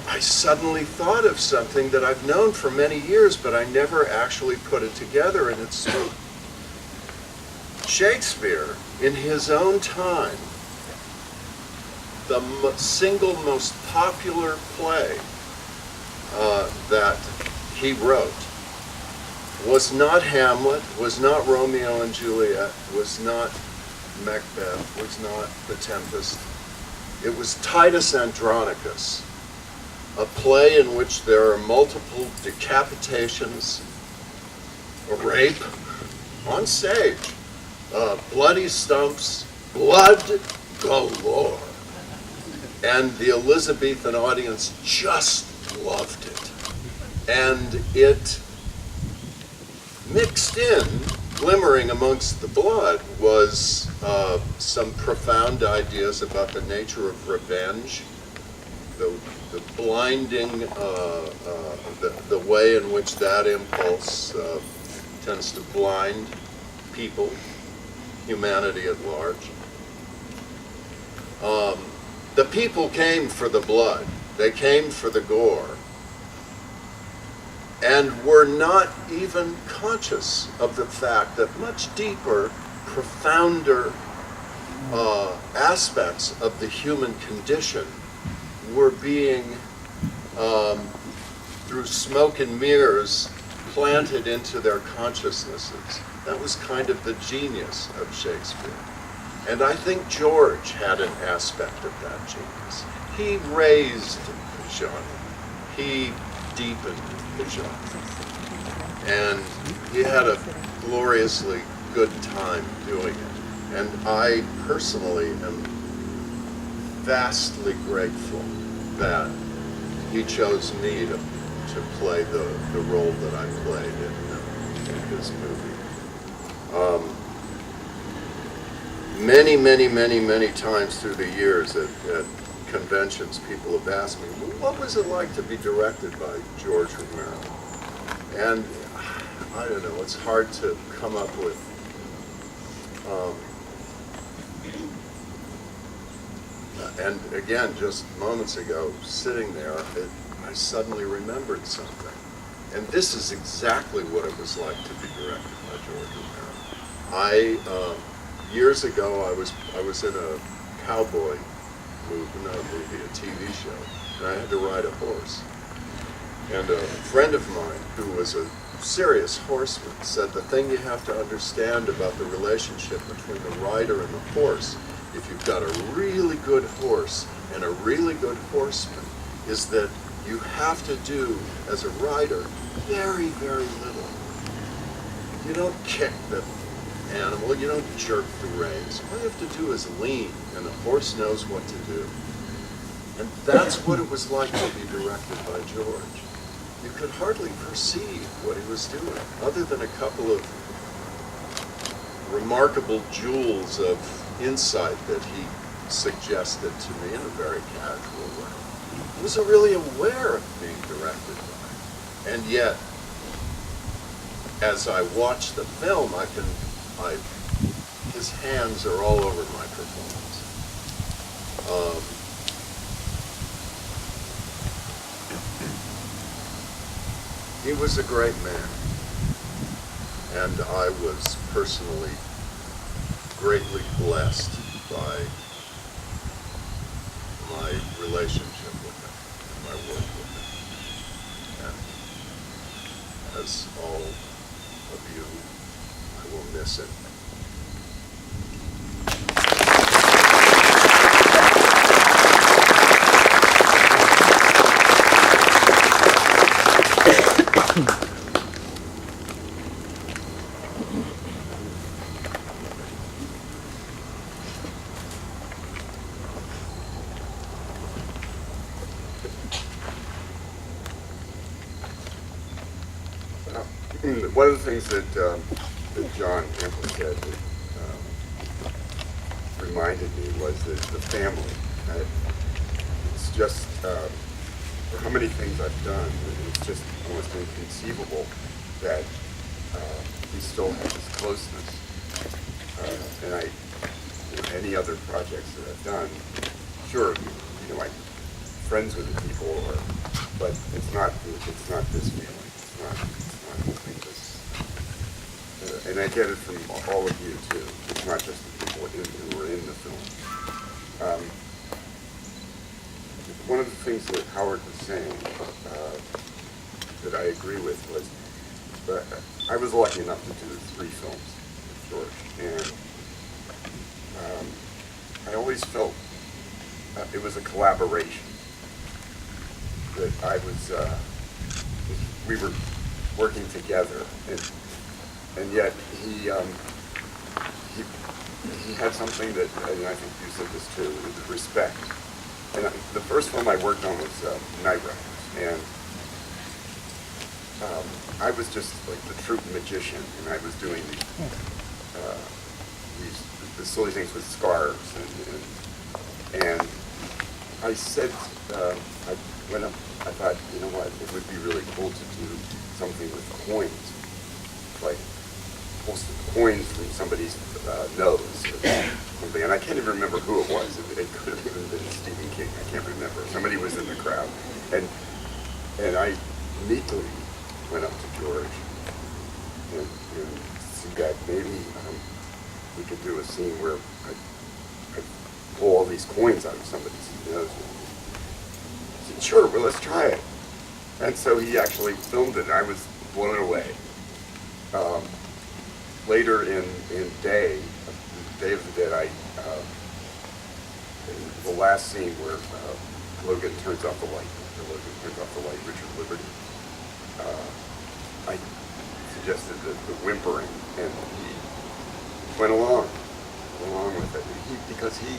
I suddenly thought of something that I've known for many years, but I never actually put it together, and it's Shakespeare, in his own time, the single most popular play that he wrote was not Hamlet, was not Romeo and Juliet, was not Macbeth, was not The Tempest. It was Titus Andronicus, a play in which there are multiple decapitations, rape on stage, bloody stumps, blood galore. And the Elizabethan audience just loved it. And it mixed in, glimmering amongst the blood, was some profound ideas about the nature of revenge, the blinding, the way in which that impulse tends to blind people, humanity at large. The people came for the blood, they came for the gore, and were not even conscious of the fact that much deeper, profounder aspects of the human condition were being, through smoke and mirrors, planted into their consciousnesses. That was kind of the genius of Shakespeare. And I think George had an aspect of that genius. He raised the genre. He deepened the genre. And he had a gloriously good time doing it. And I personally am vastly grateful that he chose me to play the role that I played in his movie. Many times through the years at conventions, people have asked me, well, what was it like to be directed by George Romero? And I don't know, it's hard to come up with and again, just moments ago, sitting there, I suddenly remembered something. And this is exactly what it was like to be directed by George Romero. Years ago, I was in a cowboy movie, not a movie, a TV show, and I had to ride a horse. And a friend of mine, who was a serious horseman, said the thing you have to understand about the relationship between the rider and the horse, if you've got a really good horse and a really good horseman, is that you have to do, as a rider, very, very little. You don't kick the animal, you don't jerk the reins. All you have to do is lean, and the horse knows what to do. And that's what it was like to be directed by George. You could hardly perceive what he was doing, other than a couple of remarkable jewels of insight that he suggested to me in a very casual way. He wasn't really aware of being directed by. And yet, as I watch the film, his hands are all over my performance. He was a great man, and I was personally greatly blessed by my relationship with him, and my work with him. And as all of you, I will miss him. One of the things that John Campbell said that reminded me was that the family. It's just, for how many things I've done, it's just almost inconceivable that we still have this closeness. And any other projects that I've done, sure, I'm friends with the people, but it's not this feeling. It's not something this. And I get it from all of you too. It's not just the people who were in the film. One of the things that Howard was saying that I agree with was I was lucky enough to do 3 films with George, and I always felt it was a collaboration. That we were working together, and yet he had something that, and I think you said this too, was respect. And the first film I worked on was Night Riders, and I was just like the true magician, and I was doing the silly things with scarves, and I said, I went up, I thought, you know what, it would be really cool to do something with coins, like pull some coins from somebody's nose or something, and I can't even remember who it was. It could have even been Stephen King, I can't remember. Somebody was in the crowd, and I meekly went up to George and said, maybe we could do a scene where I pull all these coins out of somebody's nose. He said, sure, well, let's try it. And so he actually filmed it, and I was blown away. Later in Day of the Dead, the last scene where Logan turns off the light, Richard Liberty, I suggested the whimpering, and he went along with it. Because he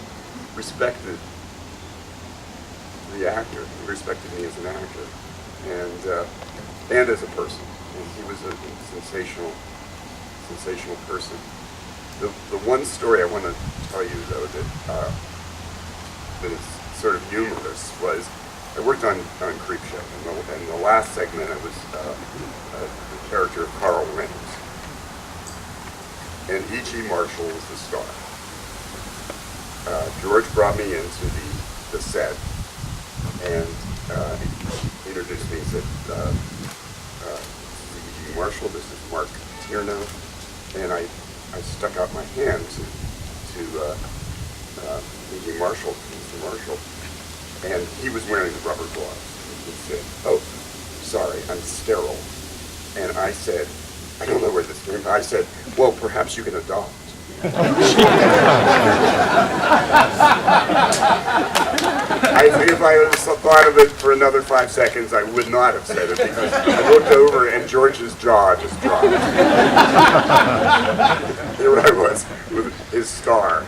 respected the actor, he respected me as an actor, and as a person. And he was a sensational person. The one story I want to tell you, though, that is sort of humorous was I worked on Creepshow, and the last segment I was the character of Carl Reynolds, and E.G. Marshall was the star. George brought me into the set, and he introduced me and said, this is E.G. Marshall, this is Mark Tierno, and I stuck out my hand to E.G. Marshall, Mr. Marshall, and he was wearing the rubber gloves. He said, oh, sorry, I'm sterile. And I said, I don't know where this came from. I said, well, perhaps you can adopt. I think if I had thought of it for another 5 seconds, I would not have said it, because I looked over and George's jaw just dropped. Here I was with his star.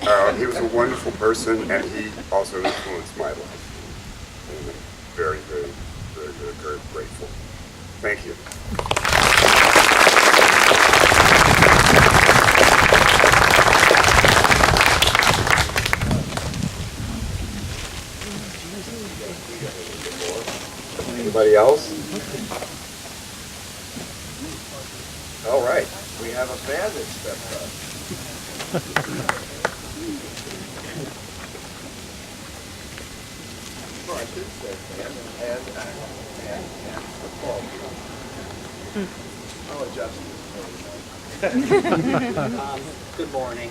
But he was a wonderful person, and he also influenced my life. And I'm very, very, very, very, very grateful. Thank you. Anybody else? All right. We have a band that stepped up. Well, I should say band and football. I'll adjust this. Good morning.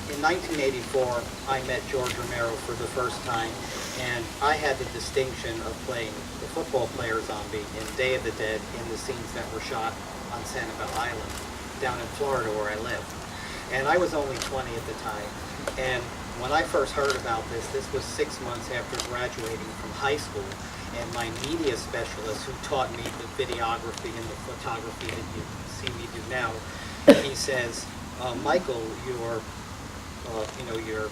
In 1984, I met George Romero for the first time, and I had the distinction of playing the football player zombie in Day of the Dead in the scenes that were shot on Sanibel Island, down in Florida where I live. And I was only 20 at the time. And when I first heard about this was 6 months after graduating from high school, and my media specialist, who taught me the videography and the photography that you see me do now, he says, Michael, your your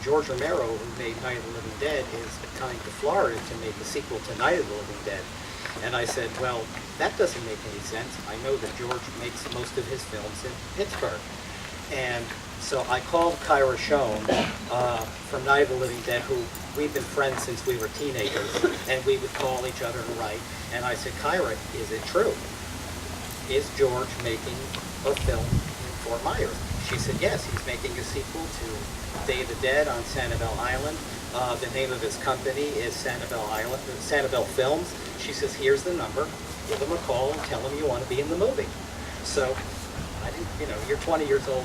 George Romero, who made Night of the Living Dead, is coming to Florida to make a sequel to Night of the Living Dead. And I said, well, that doesn't make any sense. I know that George makes most of his films in Pittsburgh. And so I called Kyra Schoen from Night of the Living Dead, who we've been friends since we were teenagers, and we would call each other and write. And I said, Kyra, is it true? Is George making a film in Fort Myers? She said, yes, he's making a sequel to Day of the Dead on Sanibel Island. The name of his company is Sanibel Films. She says, here's the number. Give him a call and tell him you want to be in the movie. So I didn't, you're 20 years old,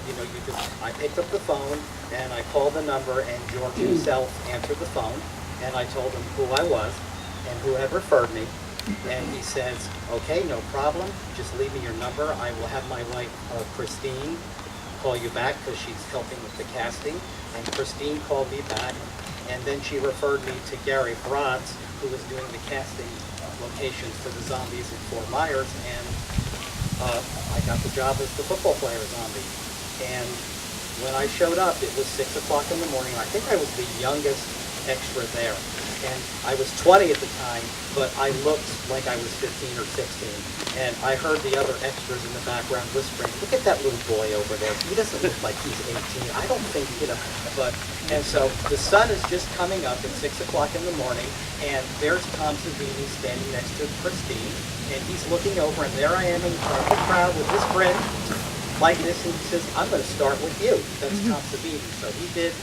I picked up the phone and I called the number, and George himself answered the phone, and I told him who I was and who had referred me. And he says, okay, no problem. Just leave me your number. I will have my wife, Christine, call you back because she's helping with the casting. And Christine called me back, and then she referred me to Gary Bratz, who was doing the casting locations for the zombies in Fort Myers, and I got the job as the football player zombie. And when I showed up, it was 6 o'clock in the morning. I think I was the youngest extra there. And I was 20 at the time, but I looked like I was 15 or 16. And I heard the other extras in the background whispering, look at that little boy over there. He doesn't look like he's 18. I don't think, and so the sun is just coming up at 6 o'clock in the morning, and there's Tom Savini standing next to Christine, and he's looking over, and there I am in front of the crowd with his grin, like this, and he says, I'm going to start with you. That's Tom Savini. So he did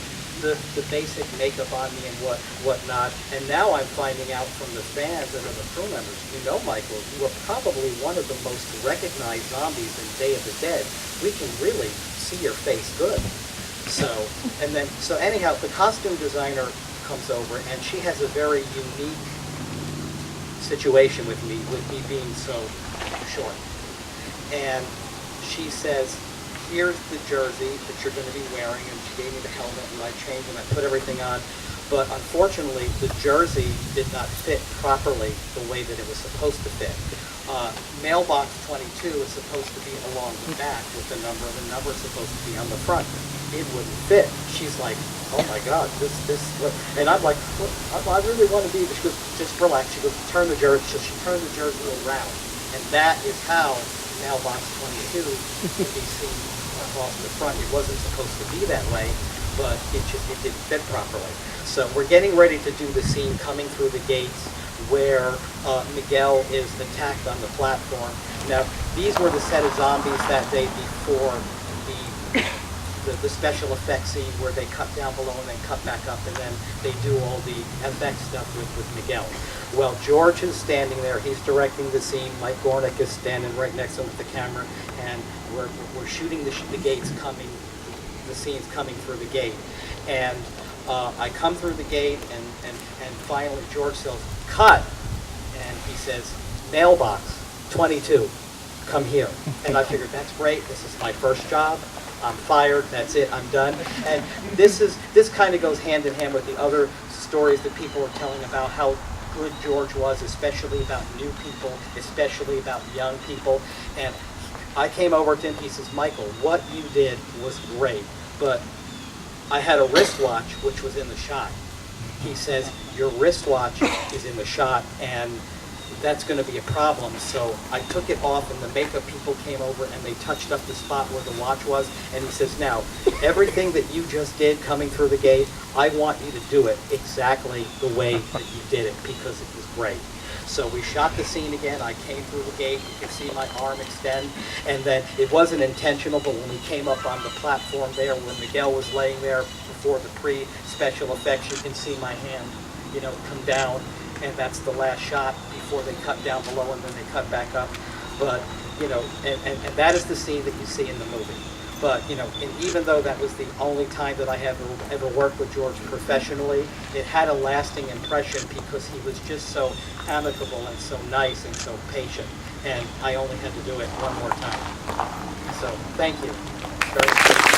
the basic makeup on me and whatnot, and now I'm finding out from the fans and other crew members, Michael, you are probably one of the most recognized zombies in Day of the Dead. We can really see your face good. So anyhow, the costume designer comes over, and she has a very unique situation with me being so short. And she says, here's the jersey that you're going to be wearing, and she gave me the helmet, and I changed and I put everything on. But unfortunately, the jersey did not fit properly the way that it was supposed to fit. Mailbox 22 is supposed to be along the back with the number, and the number is supposed to be on the front. It wouldn't fit. She's like, oh my God, and I'm like, I really want to be, she goes, just relax. She goes, turn the jersey. So she turned the jersey around, and that is how Mailbox 22 could be seen across the front. It wasn't supposed to be that way, but it didn't fit properly. So we're getting ready to do the scene coming through the gates where Miguel is attacked on the platform. Now, these were the set of zombies that day before the special effects scene where they cut down below and then cut back up, and then they do all the effect stuff with Miguel. Well, George is standing there. He's directing the scene. Mike Gornick is standing right next to him with the camera, and we're shooting the gates coming, the scenes coming through the gate. And I come through the gate, and finally George says, cut! And he says, mailbox 22, come here. And I figured, that's great. This is my first job. I'm fired. That's it. I'm done. And this kind of goes hand in hand with the other stories that people are telling about how good George was, especially about new people, especially about young people. And I came over to him. He says, Michael, what you did was great, but I had a wristwatch which was in the shot. He says, your wristwatch is in the shot, and that's going to be a problem. So I took it off, and the makeup people came over, and they touched up the spot where the watch was. And he says, now, everything that you just did coming through the gate, I want you to do it exactly the way that you did it, because it was great. So we shot the scene again. I came through the gate. You can see my arm extend. And then it wasn't intentional, but when we came up on the platform there, when Miguel was laying there before the pre-special effects, you can see my hand, come down. And that's the last shot before they cut down below, and then they cut back up. But, and that is the scene that you see in the movie. But, and even though that was the only time that I have ever worked with George professionally, it had a lasting impression because he was just so amicable and so nice and so patient. And I only had to do it one more time. So, thank you very much.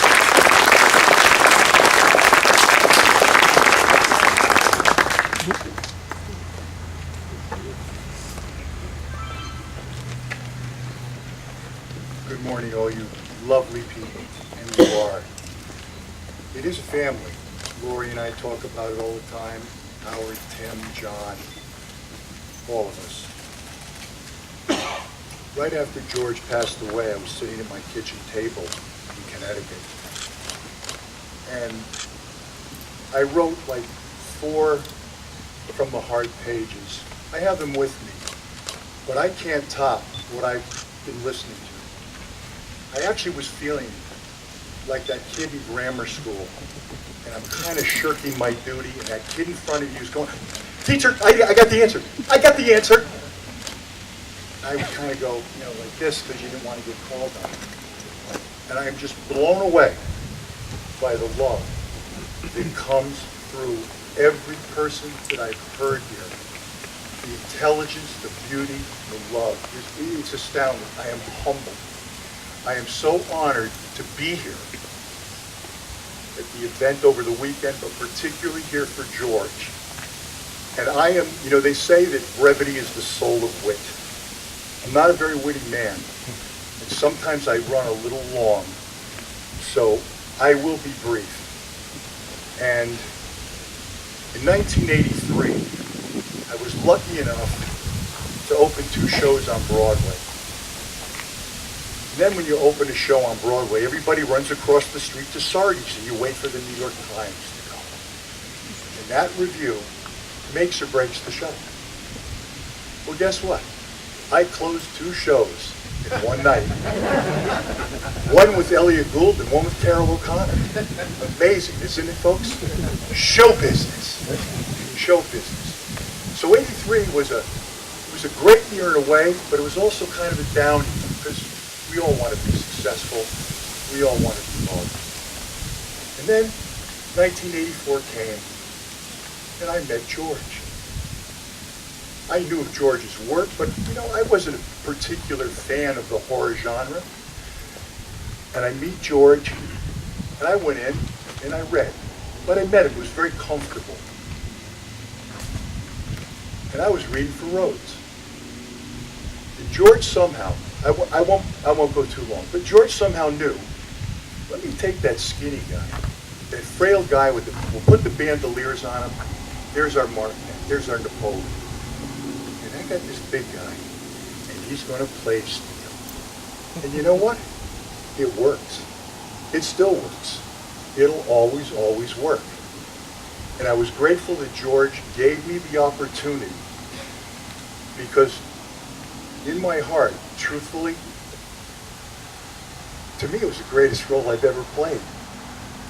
Good morning, all you lovely people, and you are. It is a family. Lori and I talk about it all the time. Howard, Tim, John, all of us. Right after George passed away, I was sitting at my kitchen table in Connecticut. And I wrote like 4 from the heart pages. I have them with me, but I can't top what I've been listening to. I actually was feeling like that kid in grammar school, and I'm kind of shirking my duty, and that kid in front of you is going, "Teacher, I got the answer. I got the answer." I would kind of go, like this, because you didn't want to get called on. And I am just blown away by the love that comes through every person that I've heard here. The intelligence, the beauty, the love. It's astounding. I am humbled. I am so honored to be here at the event over the weekend, but particularly here for George. And I am, they say that brevity is the soul of wit. I'm not a very witty man, and sometimes I run a little long, so I will be brief. And in 1983, I was lucky enough to open 2 shows on Broadway. And then when you open a show on Broadway, everybody runs across the street to Sardi's, and you wait for the New York Times to come. And that review makes or breaks the show. Well, guess what? I closed 2 shows in one night. One with Elliot Gould and one with Carol O'Connor. Amazing, isn't it, folks? Show business. Show business. So 83 was a great year in a way, but it was also kind of a down year, because we all want to be successful. We all want to be loved. And then 1984 came, and I met George. I knew of George's work, but I wasn't a particular fan of the horror genre. And I meet George, and I went in and I read. But I met him, it was very comfortable. And I was reading for Rhodes. And George somehow, I won't go too long, but George somehow knew, let me take that skinny guy, that frail guy we'll put the bandoliers on him. There's our Mark, there's our Napoleon. And I got this big guy, and he's going to play steel. And you know what? It works. It still works. It'll always, always work. And I was grateful that George gave me the opportunity, because in my heart, truthfully, to me it was the greatest role I've ever played.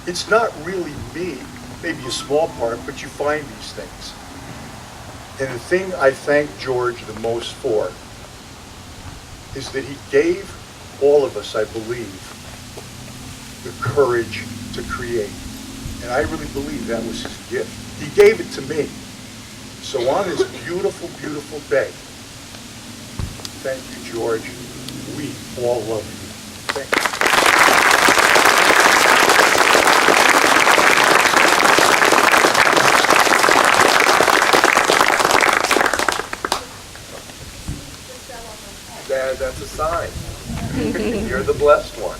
It's not really me, maybe a small part, but you find these things. And the thing I thank George the most for is that he gave all of us, I believe, the courage to create. And I really believe that was his gift. He gave it to me. So on this beautiful, beautiful day, thank you, George. We all love you. Thank you. That's a sign. You're the blessed one.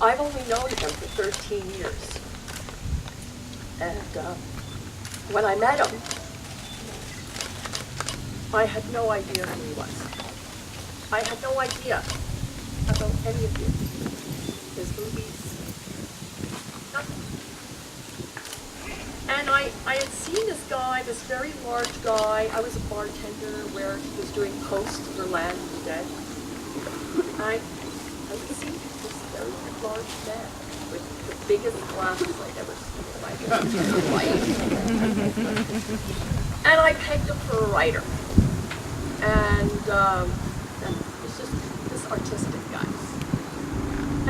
I've only known him for 13 years. And when I met him, I had no idea who he was. I had no idea about any of you, his movies, nothing. And I had seen this guy, this very large guy. I was a bartender where he was doing post for Land of the Dead. I would see this very large man with the biggest glasses I'd ever seen in my entire life. And I pegged him for a writer. And it's just this artistic guy.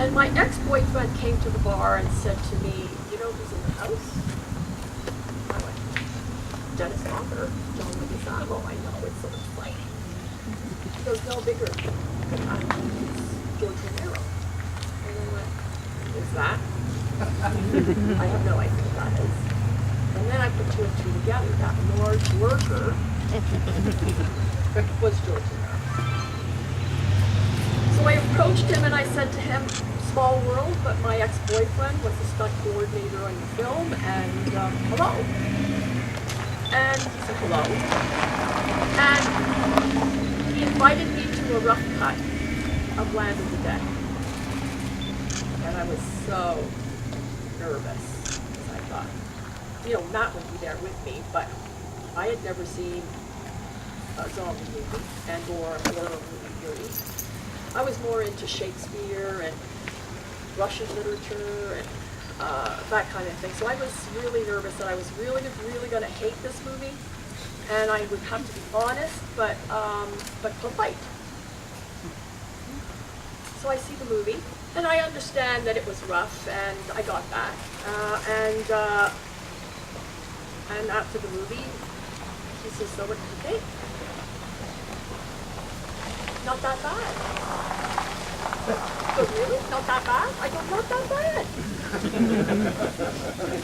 And my ex-boyfriend came to the bar and said to me, you know who's in the house? I went, Dennis Hopper, John Leguizamo. I know, it's so exciting. He goes, no, bigger. It's George Romero. And I went, who's that? I have no idea what that is. And then I put two and two together. That large worker was George Romero. So I approached him and I said to him, small world, but my ex-boyfriend was the stunt coordinator on your film, and hello. And he said hello. And he invited me to a rough cut of Land of the Dead. And I was so nervous, because I thought, Matt would be there with me, but I had never seen a zombie movie and or a horror movie really. I was more into Shakespeare and Russian literature and that kind of thing. So I was really nervous that I was really going to hate this movie, and I would have to be honest, but polite. So I see the movie, and I understand that it was rough, and I got that. And after the movie, he says, "So what did you think?" Not that bad. He goes, "Really? Not that bad?" I go, "Not that bad."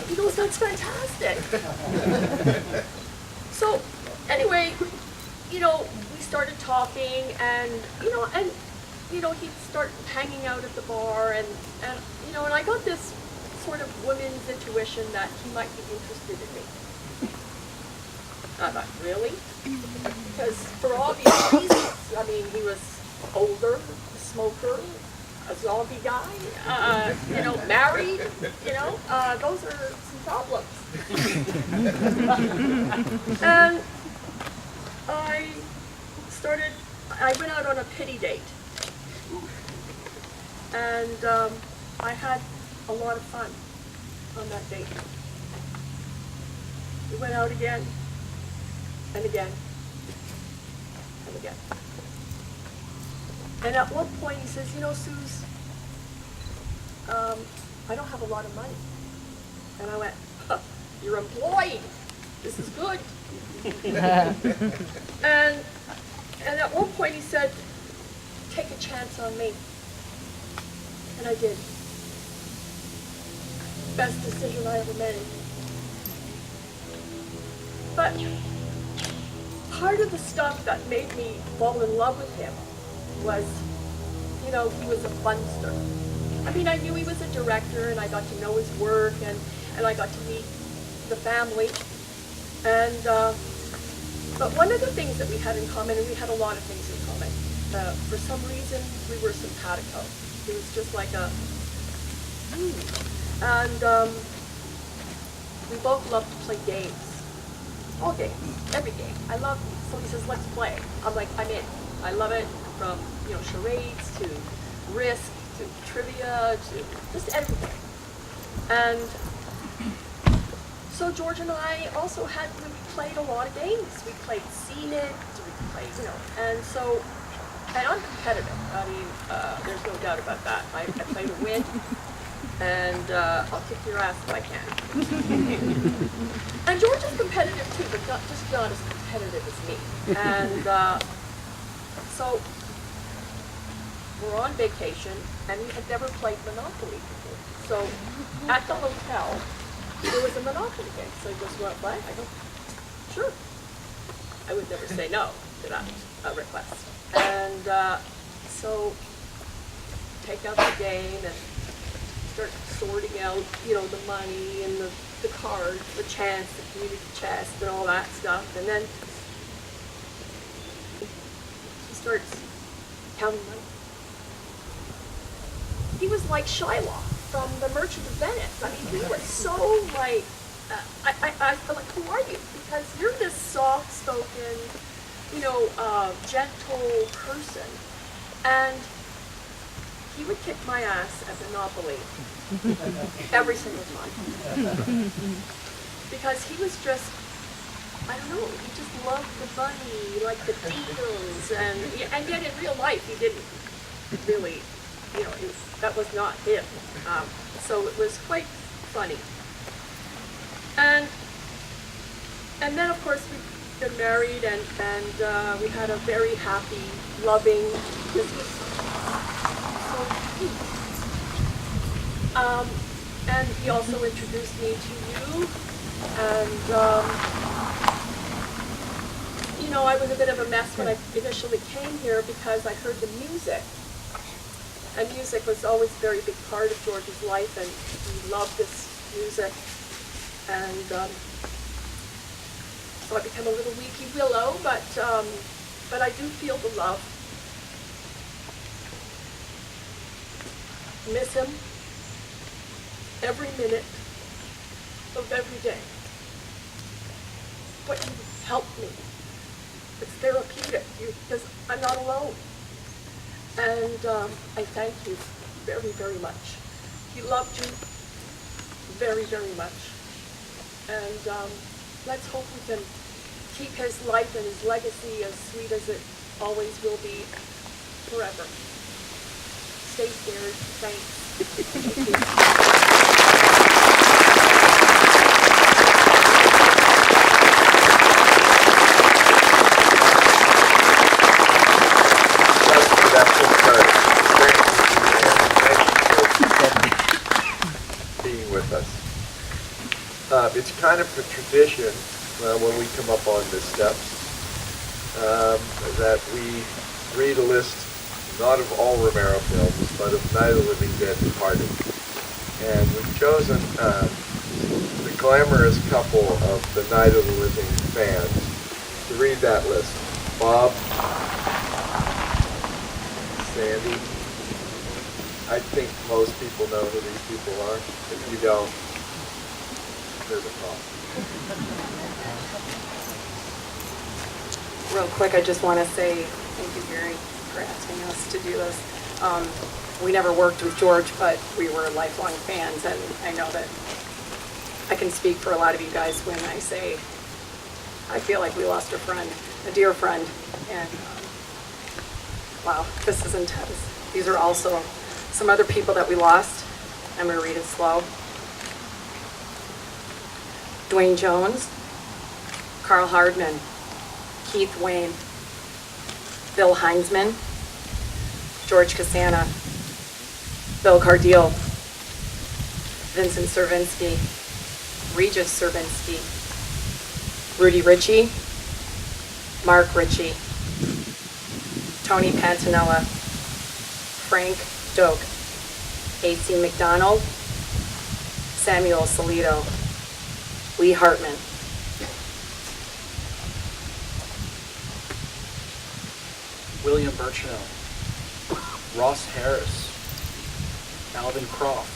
He goes, "That's fantastic." So anyway, we started talking, and he'd start hanging out at the bar, and I got this sort of woman's intuition that he might be interested in me. I thought, really? Because for obvious reasons, I mean, he was older, a smoker, a zombie guy, married, those are some problems. And I went out on a pity date. And I had a lot of fun on that date. We went out again, and again, and again. And at one point he says, Suze, I don't have a lot of money. And I went, you're employed. This is good. and at one point he said, take a chance on me. And I did. Best decision I ever made. But part of the stuff that made me fall in love with him was, he was a funster. I mean, I knew he was a director, and I got to know his work, and I got to meet the family. And but one of the things that we had in common, and we had a lot of things in common, for some reason we were simpatico. It was just like a, and we both loved to play games. All games, every game. I love, so he says, let's play. I'm like, I'm in. I love it, from, charades to Risk to trivia to just everything. And so George and I also we played a lot of games. We played Scenic, we played, and I'm competitive. I mean, there's no doubt about that. I play to win, and I'll kick your ass if I can. And George is competitive too, but not as competitive as me. And so we're on vacation, and we had never played Monopoly before. So at the hotel, there was a Monopoly game. So he goes, "You want to play?" I go, "Sure." I would never say no to that request. And so take out the game and start sorting out, the money and the cards, the chance, the community chest, and all that stuff. And then he starts counting money. He was like Shylock from The Merchant of Venice. I mean, he was so like, I feel like, who are you? Because you're this soft-spoken, gentle person. And he would kick my ass at Monopoly every single time. Because he was just, I don't know, he just loved the money, like the deals, and yet in real life he didn't really, that was not him. So it was quite funny. And then of course we got married, and we had a very happy, loving, this was so cute. And he also introduced me to you. And, you know, I was a bit of a mess when I initially came here because I heard the music. And music was always a very big part of George's life, and he loved this music. And so I became a little weepy willow, but I do feel the love. Miss him every minute of every day. But you helped me. It's therapeutic because I'm not alone. And I thank you very, very much. He loved you very, very much. And let's hope we can keep his life and his legacy as sweet as it always will be forever. Stay scared. Thanks. Thank you. Being with us. It's kind of a tradition when we come up on the steps that we read a list, not of all Romero films, but of Night of the Living Dead departed. And we've chosen the glamorous couple of the Night of the Living fans to read that list. Bob, Sandy. I think most people know who these people are. If you don't, there's a problem. Real quick, I just want to say thank you, Gary, for asking us to do this. We never worked with George, but we were lifelong fans, and I know that I can speak for a lot of you guys when I say I feel like we lost a friend, a dear friend, and wow, this is intense. These are also some other people that we lost. I'm going to read it slow. Dwayne Jones, Carl Hardman, Keith Wayne, Bill Heinzman, George Casana, Bill Cardiel, Vincent Servinsky, Regis Servinsky, Rudy Ritchie, Mark Ritchie, Tony Pantanella, Frank Doak, A.C. McDonald, Samuel Salito, Lee Hartman. William Birchnow, Ross Harris, Alvin Croft,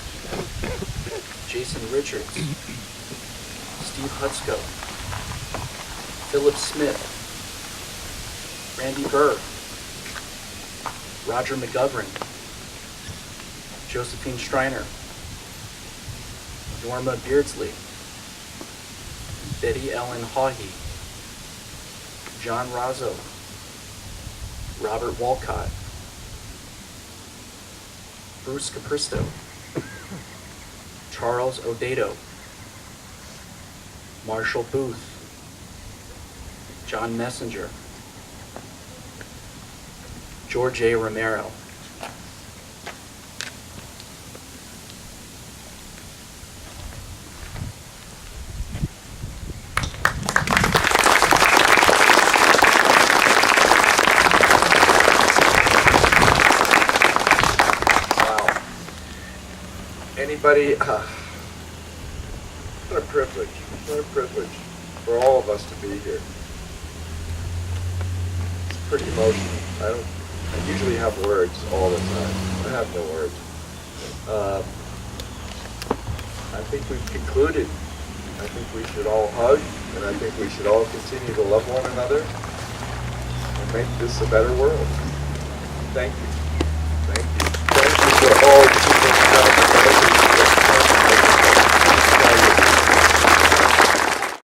Jason Richards, Steve Hutsko, Philip Smith, Randy Burr, Roger McGovern, Josephine Striner, Norma Beardsley, Betty Ellen Haughey, John Razzo, Robert Walcott, Bruce Capristo, Charles Odedo, Marshall Booth, John Messenger, George A. Romero. Anybody, what a privilege for all of us to be here. It's pretty emotional. I usually have words all the time. I have no words. I think we've concluded. I think we should all hug, and I think we should all continue to love one another and make this a better world. Thank you. Thank you.